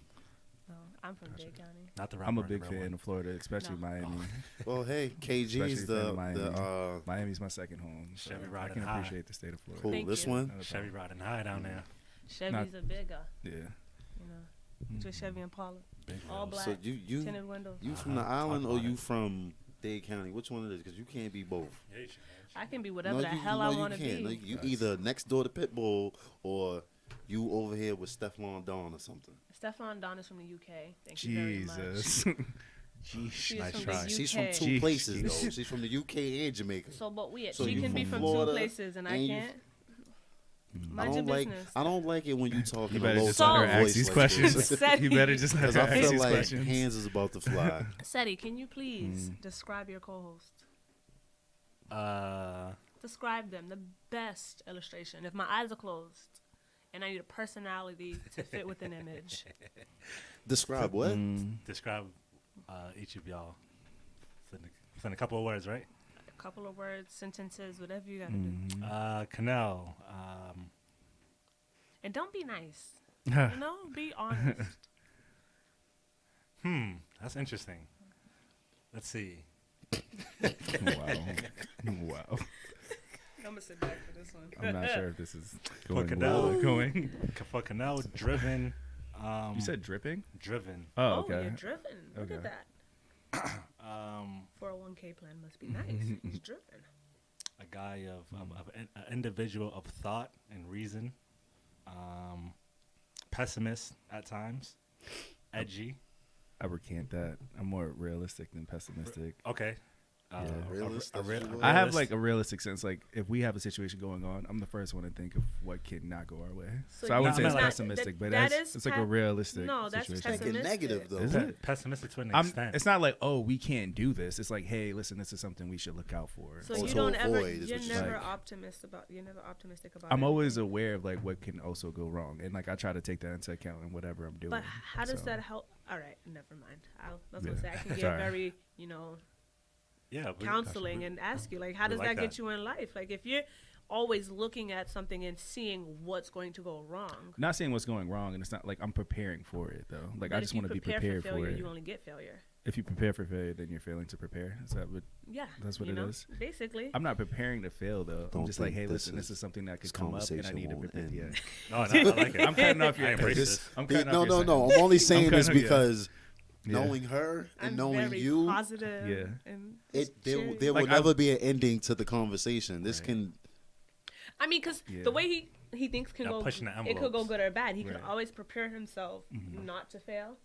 No, I'm from Dade County. Not the I'm a rapper, big the real fan one. of Florida, especially No. Miami. Well, hey, KG's Especially the from Miami. the Miami's my second home. So Chevy I riding can high. appreciate the state of Florida. cool. Thank This you. one. Not a Chevy problem. riding high down there. Chevy's a bigger, Yeah. you know. Just Chevy and Paula. Big All wheels. black. So you Tinted windows. you from the Talk island or about you it. from Dade County? Which one it is? Because you can't be both. Yeah, you should. I can be whatever the hell I want to be. No, you either next door to Pitbull or you over here with Stefflon Don or something. Stefflon Don is from the UK. Thank you very much. Jesus. She's Nice from try. the UK. She's from two Jeez, places jeez. though. She's from the UK and Jamaica. So, but weird. So She you can be from from Florida two places and I and you can't. I Mind your don't like business. I don't like it when you talk You in a better low just let her tone ask voice these like questions. this. Said You better just let Because her I ask feel these like questions. hands is about to fly. Seti, can you please describe your co-host? Describe them. The best illustration. If my eyes are closed and I need a personality to fit with an image. Describe what? Describe each of y'all. In a couple of words, right? A couple of words, sentences, whatever you gotta do. Canal. And don't be nice. You know, be honest. That's interesting. Let's see. Wow. I'm gonna sit back for this one. I'm not sure if this is For going Canal. well or going. For Canal, driven. You said dripping? Driven. Oh, Oh, okay. you're driven. Look Okay. at that. 401k plan must be nice. He's driven. A guy of an individual of thought and reason. Pessimist at times. Edgy. I recant that. I'm more realistic than pessimistic. Okay. Yeah. Realist, a that's real- what you I have realist. like a realistic sense. Like if we have a situation going on, I'm the first one to think of what can not go our way. So So I wouldn't No, say I it's mean, like- pessimistic, but that that's is it's like pe- a realistic No, that's situation. Like a pessimistic. negative though. Is it? Pessimistic to an extent. It's not like, oh, we can't do this. It's like, hey, listen, this is something we should look out for. So Oh, you to don't ever. avoid is You're what you're never saying. optimistic about. I'm anything. always aware of like what can also go wrong, and like I try to take that into account in whatever I'm doing. But how does So, that help? All right, never mind. I was gonna Yeah. say I can get Sorry. very, Yeah. counseling and ask you like, how we does like that that. get you in life? Like if you're always looking at something and seeing what's going to go wrong. Not saying what's going wrong, and it's not like I'm preparing for it though. Like I But just if you want to be prepare prepared for failure, for it. you only get failure. If you prepare for failure, then you're failing to prepare. Is that what? Yeah, That's what you it know, is? Basically. I'm not preparing to fail though. Don't I'm just like, think hey, this listen, this is something that this could come up, and I conversation need to won't prepare. end. Yeah. No, I like it. I'm cutting off your. I embrace This- this. I'm cutting off No, your no, sentence. no. I'm only saying this cutting- yeah. because Yeah. knowing her and I'm knowing very you, positive. Yeah. And there cheery. will Like, never be an ending to the conversation. This Right. can I mean, because Yeah. the way he thinks can Y'all go, pushing the it could go envelopes. good or bad. He Right. can always prepare himself Mm-hmm. not to fail,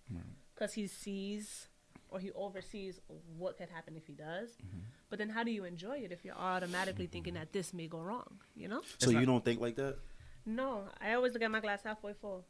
because he sees or he oversees what could happen if he does. Mm-hmm. But then, how do you enjoy it if you're automatically thinking that this may go wrong? You know? so not- you don't think like that? No, I always look at my glass halfway full.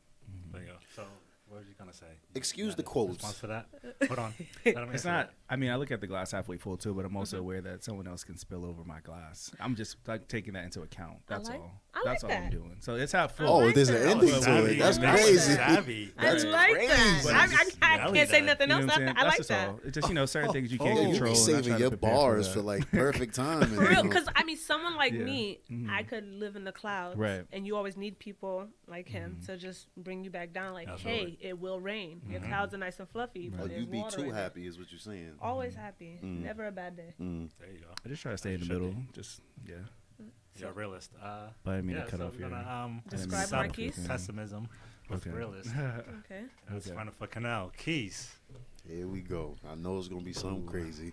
There you go. So, what was you gonna say? Excuse You the got a quotes. Response to that? Hold on. Let him It's answer not. that. I mean, I look at the glass halfway full too, but I'm also aware that someone else can spill over my glass. I'm just like taking that into account. That's like- all. I like That's all I'm that. doing. So it's half full. Oh, like there's an that. ending Well, to savvy. it. That's I like crazy. that. Savvy. That's I like crazy. that. But I, it's just- I yeah, can't say that. nothing You know else. what I'm saying? I That's like just that. all. It's just, you know, certain things you can't Oh, you control. be and I try saving to your prepare for bars that. for like perfect timing. For real, because I mean, someone like Yeah. me, Mhm. I could live in the clouds, Right. and you always need people like him to just bring you back down. Like, Absolutely. hey, it will rain. Your clouds are nice and fluffy, Oh, but there's you be water too in it. happy is what you're saying. Always happy, never a bad day. Mm. There you go. I just try to stay in the Should be. middle. Just yeah. You're a realist. But I didn't mean yeah, to cut so off we're your. gonna Describe sub Marquise. pessimism with Okay. realist. Okay. Let's Okay. find it for Canal. Keys. Here we go. I know it's gonna be something crazy.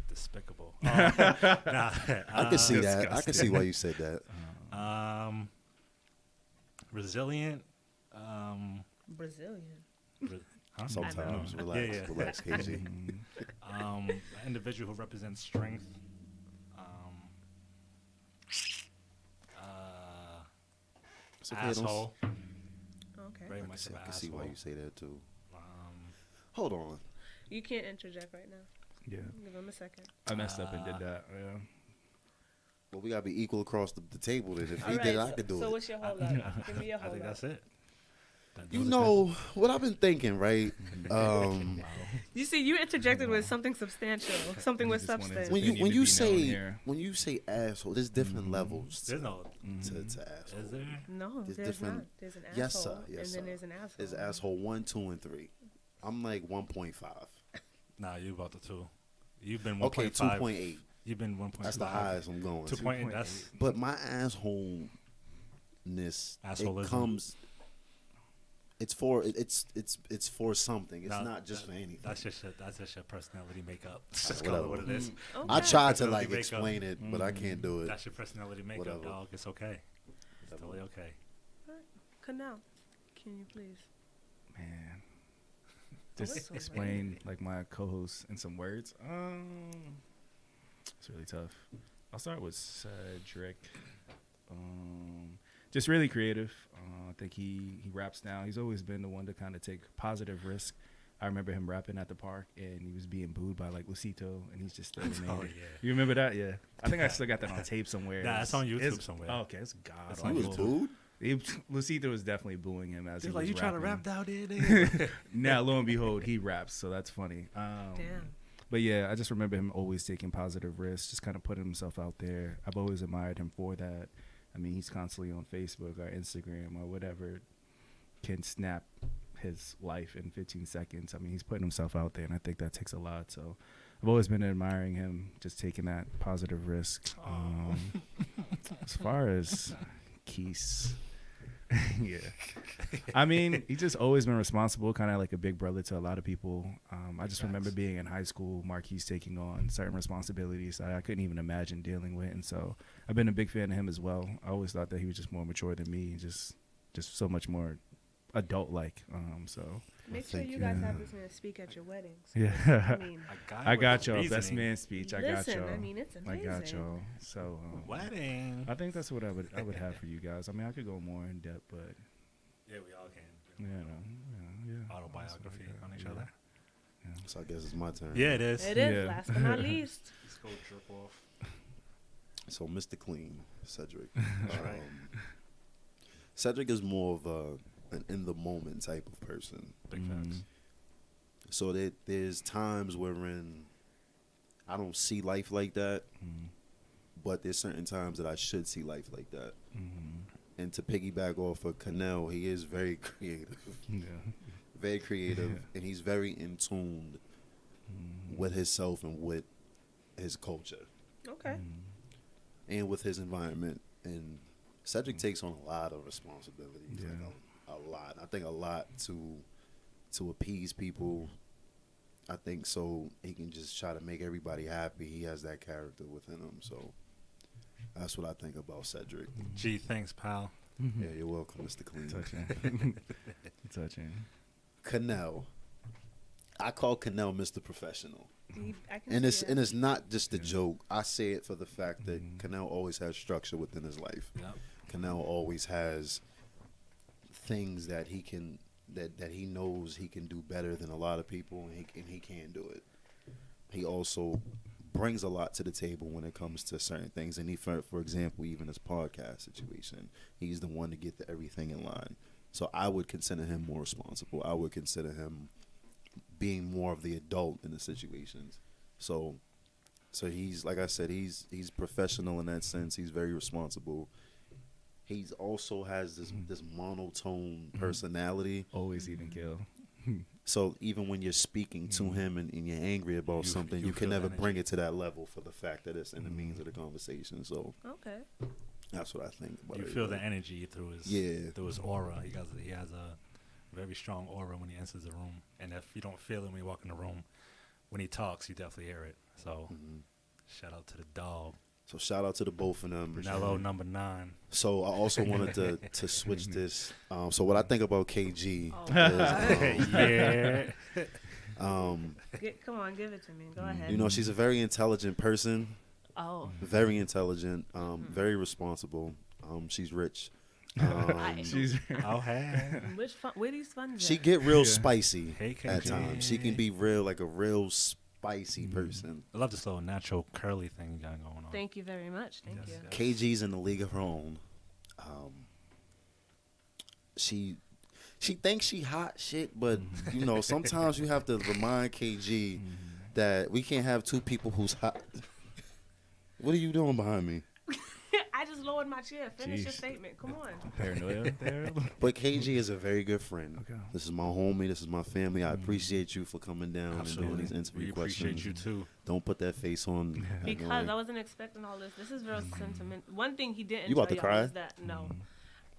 Despicable. Nah, I can see that. I can disgusting. see why you said that. Resilient. Brazilian. Huh? Sometimes, Yeah, relax, yeah. relax, KG. An individual who represents strength. It's okay, don't- Asshole. Okay. Very I much can of an see asshole. why you say that too. Um, Hold on. You can't interject right now. Yeah. Give him a second. I messed up and did that. Yeah. Well, we gotta be equal across the table. Then if he All did, right, I could do so it. what's your hold up? Give me your I hold think up. that's it. You know what I've been thinking, right? You see, you interjected with something substantial, something with just wanted substance. to- when They you need when to you be known say here. when you say asshole, there's different levels There's no. to Is asshole. there? No, There's there's different- not. There's an asshole, Yes, sir. Yes, and sir. then there's an asshole. There's asshole 1, 2, and 3. I'm like 1.5. Nah, you about the 2. You've been 1.5. Okay, 2.8. You've been 1.5. That's the highest I'm going. 2.8. That's But my assholeness, it Assholism. comes. it's for it's for something. It's No, not just for anything. That's just your personality makeup. Just Whatever. call it what it is. Okay. I tried to Personality like makeup. explain it, but I can't do it. That's your personality makeup, Whatever. dog. It's okay. It's totally okay. Canal, can you please? Man. that's Just so explain like my co-host in some words. It's really tough. I'll start with Cedric. Just really creative. I think he raps now. He's always been the one to kind of take positive risk. I remember him rapping at the park, and he was being booed by like Lucito, and he's just still made Oh it. yeah. You remember that? Yeah. I think I still got that on tape somewhere. Nah, it's on YouTube It's- somewhere. Oh, okay, it's god. It's He on was YouTube. booed. Lucito was definitely booing him as They're he like, was you trying to rap rapping. down there? Now, lo and behold, he raps, so that's funny. Damn. But yeah, I just remember him always taking positive risks, just kind of putting himself out there. I've always admired him for that. I mean, he's constantly on Facebook or Instagram or whatever, can snap his life in 15 seconds. I mean, he's putting himself out there, and I think that takes a lot. So I've always been admiring him, just taking that positive risk. As far as Keese, yeah. I mean, he's just always been responsible, kind of like a big brother to a lot of people. I just remember being in high school, Marquise taking on certain responsibilities that I couldn't even imagine dealing with. And so I've been a big fan of him as well. I always thought that he was just more mature than me, just so much more adult-like. So Make sure think, you guys yeah. have this man speak at your weddings. Yeah. I mean, I got y'all. Reasoning. Best man speech. I got listen, y'all. I mean, it's I amazing. got y'all. So Wedding. I think that's what I would have for you guys. I mean, I could go more in depth, but Yeah, we all can. yeah. Autobiography on each Yeah. other. So I guess it's my turn. Yeah, it is. It is. Yeah. Last but not least. Let's go drip off. So Mr. Clean, Cedric. right. Cedric is more of an in the moment type of person. Big facts. So there's times wherein I don't see life like that, but there's certain times that I should see life like that. And to piggyback off of Canel, he is very creative. Yeah. Very creative, and he's very in tune with himself and with his culture Okay. and with his environment. And Cedric takes on a lot of responsibilities, Yeah. like a lot. I think a lot to appease people. I think so he can just try to make everybody happy. He has that character within him, so that's what I think about Cedric. Gee, thanks, pal. Yeah, you're welcome, Mr. Clean. Touching. Canel. I call Canel Mr. Professional. I can And see that. it's not just a Yeah. joke. I say it for the fact that Canel always has structure within his life. Yep. Canel always has things that he can that he knows he can do better than a lot of people, and he can do it. He also brings a lot to the table when it comes to certain things, and he, for example, even his podcast situation, he's the one to get everything in line. So I would consider him more responsible. I would consider him being more of the adult in the situations. So he's, like I said, he's professional in that sense. He's very responsible. He's also has this monotone personality. Always eat and kill. So even when you're speaking to him and you're angry about You- something, you you can feel never the bring energy. it to that level for the fact that it's in the means of the conversation. So Okay. that's what I think about You it. feel the energy through his Yeah. through his aura. He has a very strong aura when he enters the room, and if you don't feel it when you walk in the room, when he talks, you definitely hear it. So shout out to the dog, So shout out to the both of them. Brunello number 9. So I also wanted to switch this. So what I think about KG Oh, is, Yeah, come on, give it to me. Go ahead. you know, she's a very intelligent person, Oh. very intelligent, very responsible. She's rich. She's I'll have. Where these funds She at? get real Yeah. spicy Hey, at KG. times. She can be real, like a real spicy person. I love this little natural curly thing you got going on. Thank you very much. Thank Yes, you. yes. KG's in the league of her own. She thinks she hot shit, but you know, sometimes you have to remind KG that we can't have two people who's hot. What are you doing behind me? I just lowered my chair. Finish your Jeez. statement. Come on. paranoia there. But KG is a very good friend. Okay. This is my homie. This is my family. I appreciate you for coming down and Absolutely. doing these interview We questions. appreciate you too. Don't put that face on. Because I wasn't expecting all this. This is real sentiment. One thing he didn't You tell about to y'all cry? was that no.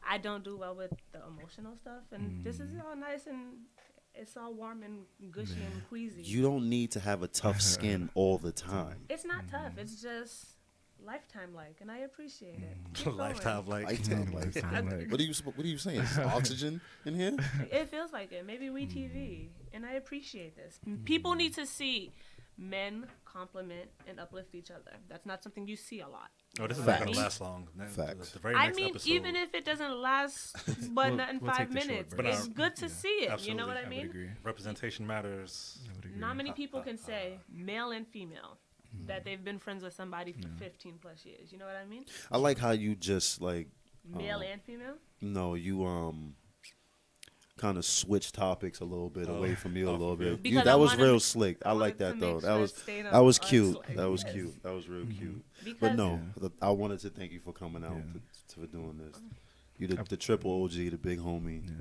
I don't do well with the emotional stuff, and this is all nice and it's all warm and gushy and queasy. You don't need to have a tough skin all the time. It's not tough. It's just lifetime like, and I appreciate it. Keep going. Lifetime like. What are you saying? Is oxygen in here? It feels like it. Maybe we TV, and I appreciate this. People need to see men compliment and uplift each other. That's not something you see a lot. Oh, this is Facts. not going to last long. Facts. The very I next mean, episode, even if it doesn't last but not in we'll 5 take the short minutes, break. it's good to see it. Absolutely. You know what I I would mean? agree. representation matters. I would agree. Not many people can say, male and female, that they've been friends with somebody for 15 plus years. You know what I mean? I like how you just like Male and female? no, you kind of switch topics a little bit away from you a little bit. Because That I was wanted real to- slick. I I like wanted to that though. make That sure was it stayed that was on cute. OxLyfe. That was Yes. cute. That was real cute. Because But no, I wanted to thank you for coming out for doing this. You the triple OG, the big homie. Yeah.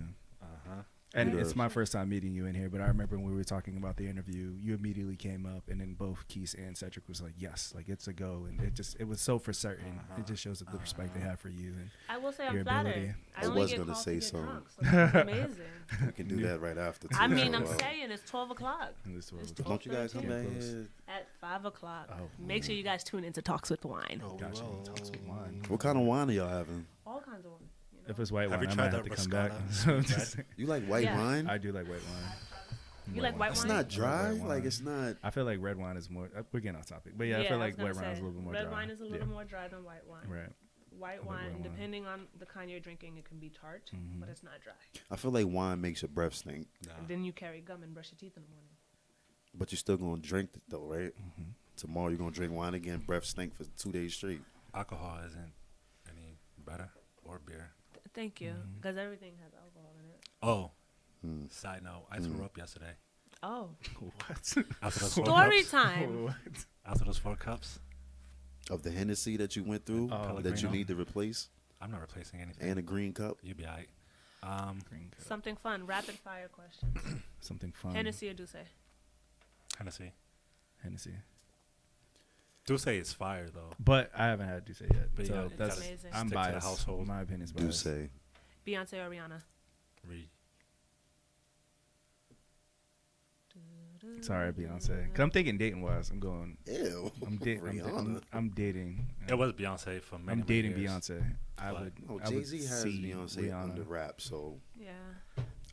Uh-huh. And Yeah. it's my first time meeting you in here, but I remember when we were talking about the interview, you immediately came up, and then both Keith and Cedric was like, "Yes, like it's a go," and it was so for certain. It just shows the respect they have for you. And I will say your I'm flattered. ability. I I only was get gonna called say to get so. drunk, so that's amazing. We can do that right after. I too, mean, so, I'm saying it's 12 o'clock. this was It's don't you guys come 12:13. back Close. here? At 5 o'clock. Oh. Make sure you guys tune into Talks with Wine. Oh, gotcha. well. Talks with wine. What kind of wine are y'all having? All kinds of wine. You know? If it's white Have wine, you I tried might have that to come back. Moscato? So just- You like white Yeah. wine? I do like white wine. You like white It's wine? not I like dry. white Like wine. it's not. I feel like red wine is more. We're getting off topic, but yeah, I feel was like gonna white wine is a say, little bit more red dry. wine is a little Yeah. more dry than white wine. Right. White like wine, white wine. depending on the kind you're drinking, it can be tart, but it's not dry. I feel like wine makes your breath stink, Nah. And then you carry gum and brush your teeth in the morning. but you're still gonna drink it though, right? Mm-hmm. Tomorrow you're gonna drink wine again, breath stink for 2 days straight. Alcohol isn't any better or beer. Thank you, because everything has alcohol in it. Oh, Mm. side note, I threw up yesterday. Oh, What? After those 4 story cups. time. What? After those 4 cups, Of the Hennessy that you went through, Oh, that you Pellegrino. need to replace, I'm not replacing anything. and a green cup. You'll be all right. Green cup. Something fun, rapid fire question. Something fun. Hennessy or Douce? Hennessy. Hennessy. Do say it's fire, though. But I haven't had Douce yet. But so yeah, It's that's amazing. I'm Stick to the biased. household. My opinion's Do biased. say Beyonce or Rihanna? Sorry, Beyonce. Cause I'm thinking dating wise. I'm going. ew. I'm dating. Rihanna. I'm dating. It was Beyonce for many, I'm many dating years. Beyonce. I But- would. Oh, I Jay would Z has see Beyonce Rihanna. under wrap, so Yeah.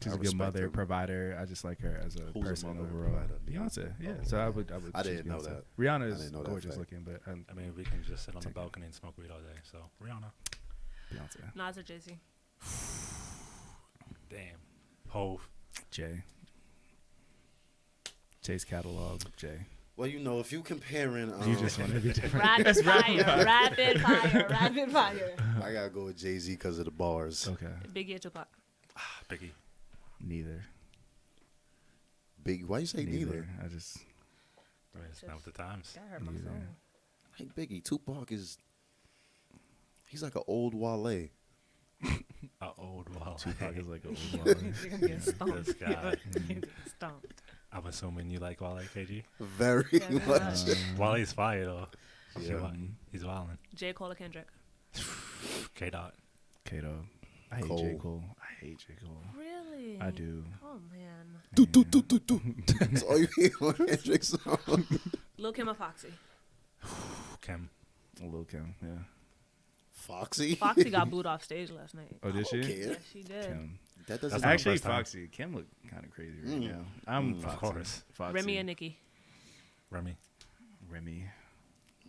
She's I a good respect mother, her. provider. I just like her as a Who's a person mother, overall. provider? Beyonce. Yeah. Oh, So I okay. would. I choose didn't know Beyonce. that. Rihanna I is didn't know that gorgeous fact. looking, but I mean, we can just sit on the Take it. balcony and smoke weed all day. So, Rihanna. Beyonce. Nas or Jay-Z? Damn. Hove. Jay. Jay's catalog. Jay. well, you know, if you comparing, You just want to be different. Rapid fire, rapid fire, rapid fire. I gotta go with Jay Z because of the bars. Okay. Biggie or Tupac? Biggie. Neither. Big, why you say neither? I just. I mean, it's not with the times. That hurt my Neither. soul. Hey, Biggie, Tupac is. He's like an old Wale. A old wall. Tupac is like a old You're one. gonna get stumped. This guy. You're gonna get stumped. I'm assuming you like Wale, KG. Very Yeah, much. Wale's fire, though. Yeah. He's wildin'. J. Cole or Kendrick? K-Dot. Kato. I hate Cole. J. Cole. I hate J. Cole. Really? I do. Oh man. Do, do, do, do, do. That's all you hear on Hendrix song. Lil Kim or Foxy? Kim. Lil Kim. Yeah. Foxy? Foxy got booed off stage last night. Oh, did she? Okay. Yes, she did. Kim. That That's doesn't not the Actually, first time. Foxy. Kim look kind of crazy right Mm. now. I'm Mm. Foxy. Of course. Foxy. Remy and Nicki? Remy. Remy.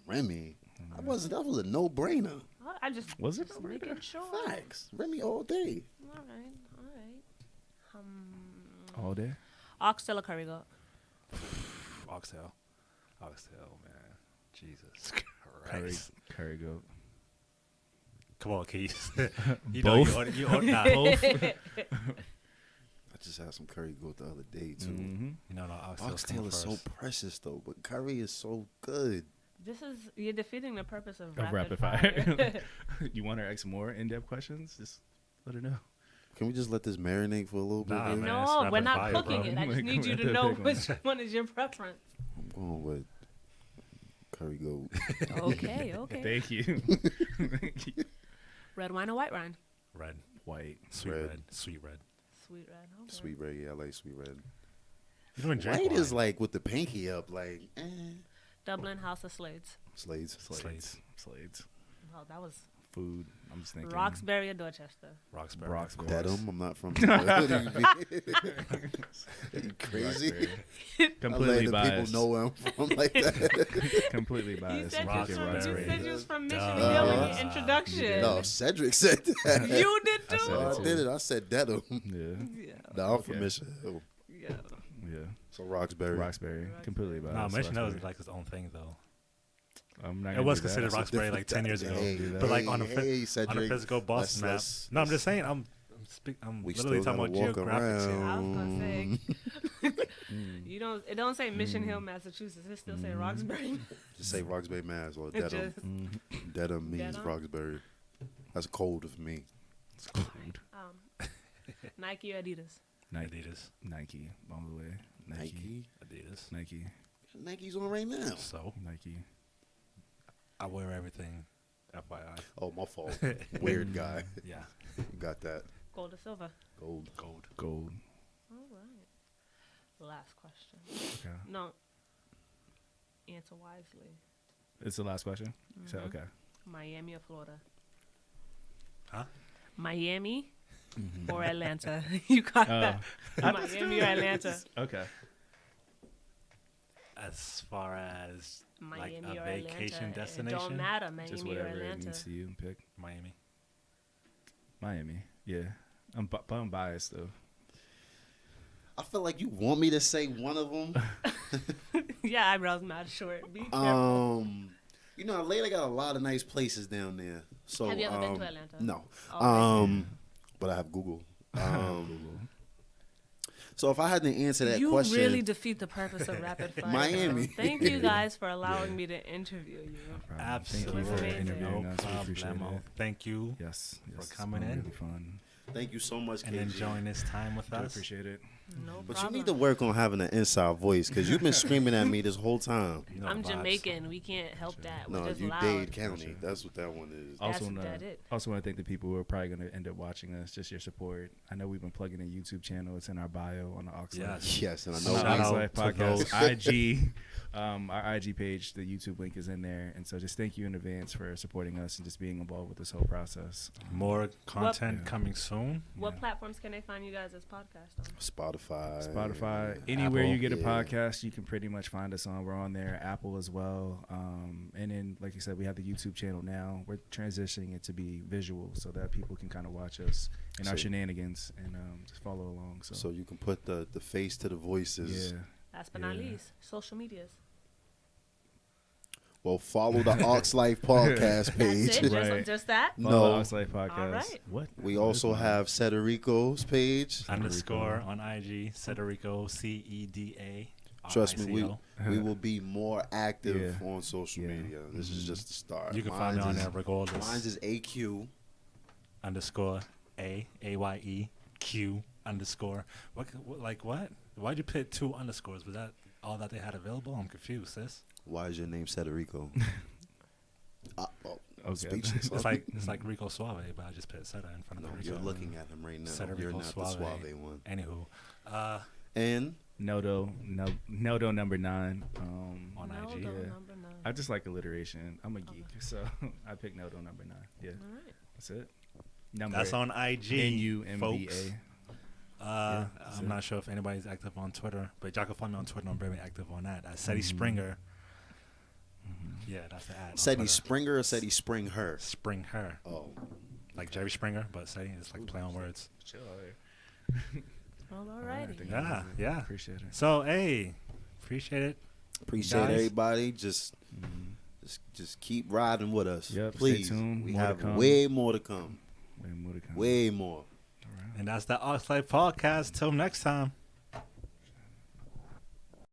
Remy. That was a no brainer. Oh, I just Was it just no-brainer? making sure. Facts. Remy all day. All right, all right. All day. Oxtail or curry goat? Oxtail. Oxtail, man. Jesus Curry. Christ. Curry goat. Come on, Keith. Both? You order nah. I just had some curry goat the other day, too. Mm-hmm. You know, no, Oxtail's Oxtail coming is so first. precious, though, but curry is so good. You're defeating the purpose of Of rapid rapid fire. fire. You want her to ask more in-depth questions? Just let her know. Can we just let this marinate for a little bit? Nah, baby? man. No, it's we're rapid not fire, cooking bro. it. I just Like, need you to the know big one. which one is your preference. I'm going with curry goat. Okay, okay. Thank you. Thank you. Red wine or white wine? Red. White. Sweet Red. red. Sweet red. Sweet red. Okay. Sweet red. Yeah, I like sweet red. You doing drink White wine. is like with the pinky up, like Dublin House of Slades. Slades. Slades. Oh, that was Food. I'm just thinking. Roxbury or Dorchester. Roxbury. Roxbury. Dedham. I'm not from. What do you mean? Are you crazy? Roxbury. I Completely let the biased. people know where I'm from like that. Completely You biased. said, I'm you picking from, you Roxbury. said you was from Mission Duh. Hill in your introduction. No, Cedric said that. You did I too. said I it too. did it. I said Dedham. Yeah. Yeah. No, I'm Okay. from Mission Hill. Yeah. Yeah. So Roxbury. Roxbury. Completely biased. No, Mission Hill is Roxbury. like its own thing though. I'm not It gonna was do that. considered That's a Roxbury like 10 years ago. Hey, But like hey, on a hey, on a Cedric. physical Boston map. Let's- No, I'm just saying. I'm We literally still talking gotta about walk geographics here. I was gonna say Mm. you don't. It don't say Mission Hill, Massachusetts. It still say Roxbury. Just say Roxbury, Mass, or It Dedham. just Dedham means Dedham? Roxbury. That's cold for me. It's cold. Nike or Adidas. Adidas. Nike all the way. Nike. Adidas. Nike. Nike's on right now. So Nike. I wear everything. FYI. Oh, my fault. Weird guy. Yeah. Got that. Gold or silver. Gold. Gold. Gold. All right. Last question. Okay. No. Answer wisely. It's the last question. You said okay. Miami or Florida. Huh? Miami or Atlanta. You got Oh. that. Miami or Atlanta. Okay. As far as Miami like a or vacation Atlanta. It destination, don't matter, Just Miami or whatever it Atlanta. means to you. Pick Miami. Miami. Yeah. But I'm biased though. I feel like you want me to say one of them. Yeah, eyebrows mad short. Be careful. You know, Atlanta got a lot of nice places down there. So Have you ever been to Atlanta? No. Okay. But I have Google. So if I had to answer that you question, really defeat the purpose of rapid fire. Miami. Thank you guys for allowing me to interview you. Absolutely. Thank you for Amazing. interviewing No us. We appreciate problemo. it. Thank you Yes. For It's coming been in. Really fun. thank you so much, and KG. enjoying this time with I us. appreciate it. No But problem. you need to work on having an inside voice because you've been screaming at me this whole time. You know I'm the vibes. Jamaican. We can't help that. We're No, just you loud. Dade County. That's what that one is. That's Also, that it. also want to thank the people who are probably going to end up watching us. Just your support. I know we've been plugging a YouTube channel. It's in our bio on the OxLyfe. Yes. Yes, and I On know the Shout out OxLyfe to podcast, IG, our IG page, the YouTube link is in there, and so just thank you in advance for supporting us and just being involved with this whole process. More content Yeah. coming soon. What Yeah. platforms can they find you guys as podcast on? Spotify, anywhere you get a yeah. podcast, you can pretty much find us on. We're on there, Apple as well, and then like you said, we have the YouTube channel now. We're transitioning it to be visual so that people can kind of watch us and our So- shenanigans and just follow along. So you can put the face to the voices. yeah. Last but not Yeah. least, social medias. Well, follow the OxLyfe podcast page. That's it. Right. Just that. Follow No. the OxLyfe podcast. All right. What? We also have Cederico's page. Underscore on IG. Cederico CEDA. Trust me, RICO. we will be more active Yeah. on social Yeah. media. This is just the start. You can find me on Mine's there regardless. Mine's is AQ. Underscore AYE Q underscore. What? Why'd you put 2 underscores? Was that all that they had available? I'm confused, sis. Why is your name Cederico? Okay. Speechless. It's like Rico Suave, but I just put Cedar in front of No, the Rico. you're looking at him right now. Cederico You're not Suave. the Suave one. Anywho, And Nodo number 9. on No, IG. the Yeah. number 9. I just like alliteration. I'm a geek, so I picked Nodo number 9. Yeah, All right. that's it. Number That's on IG, NUMBA. folks. that's I'm it. not sure if anybody's active on Twitter, but y'all can find me on Twitter. I'm very active on that. Seti Springer. Yeah, that's the ad. on said he Twitter. Springer or said he Spring her? Spring her. Oh, Like Jerry Springer, but Seti is like play on words. Chill out here. Well, all I righty. think Yeah, that was it. yeah. Appreciate it. So, hey, appreciate it. appreciate Guys. everybody. Just keep riding with us. Yep, stay Please. tuned. We More to have come. way more to come. Way more to come. Way more. All right. And that's the OxLyfe podcast. Till next time.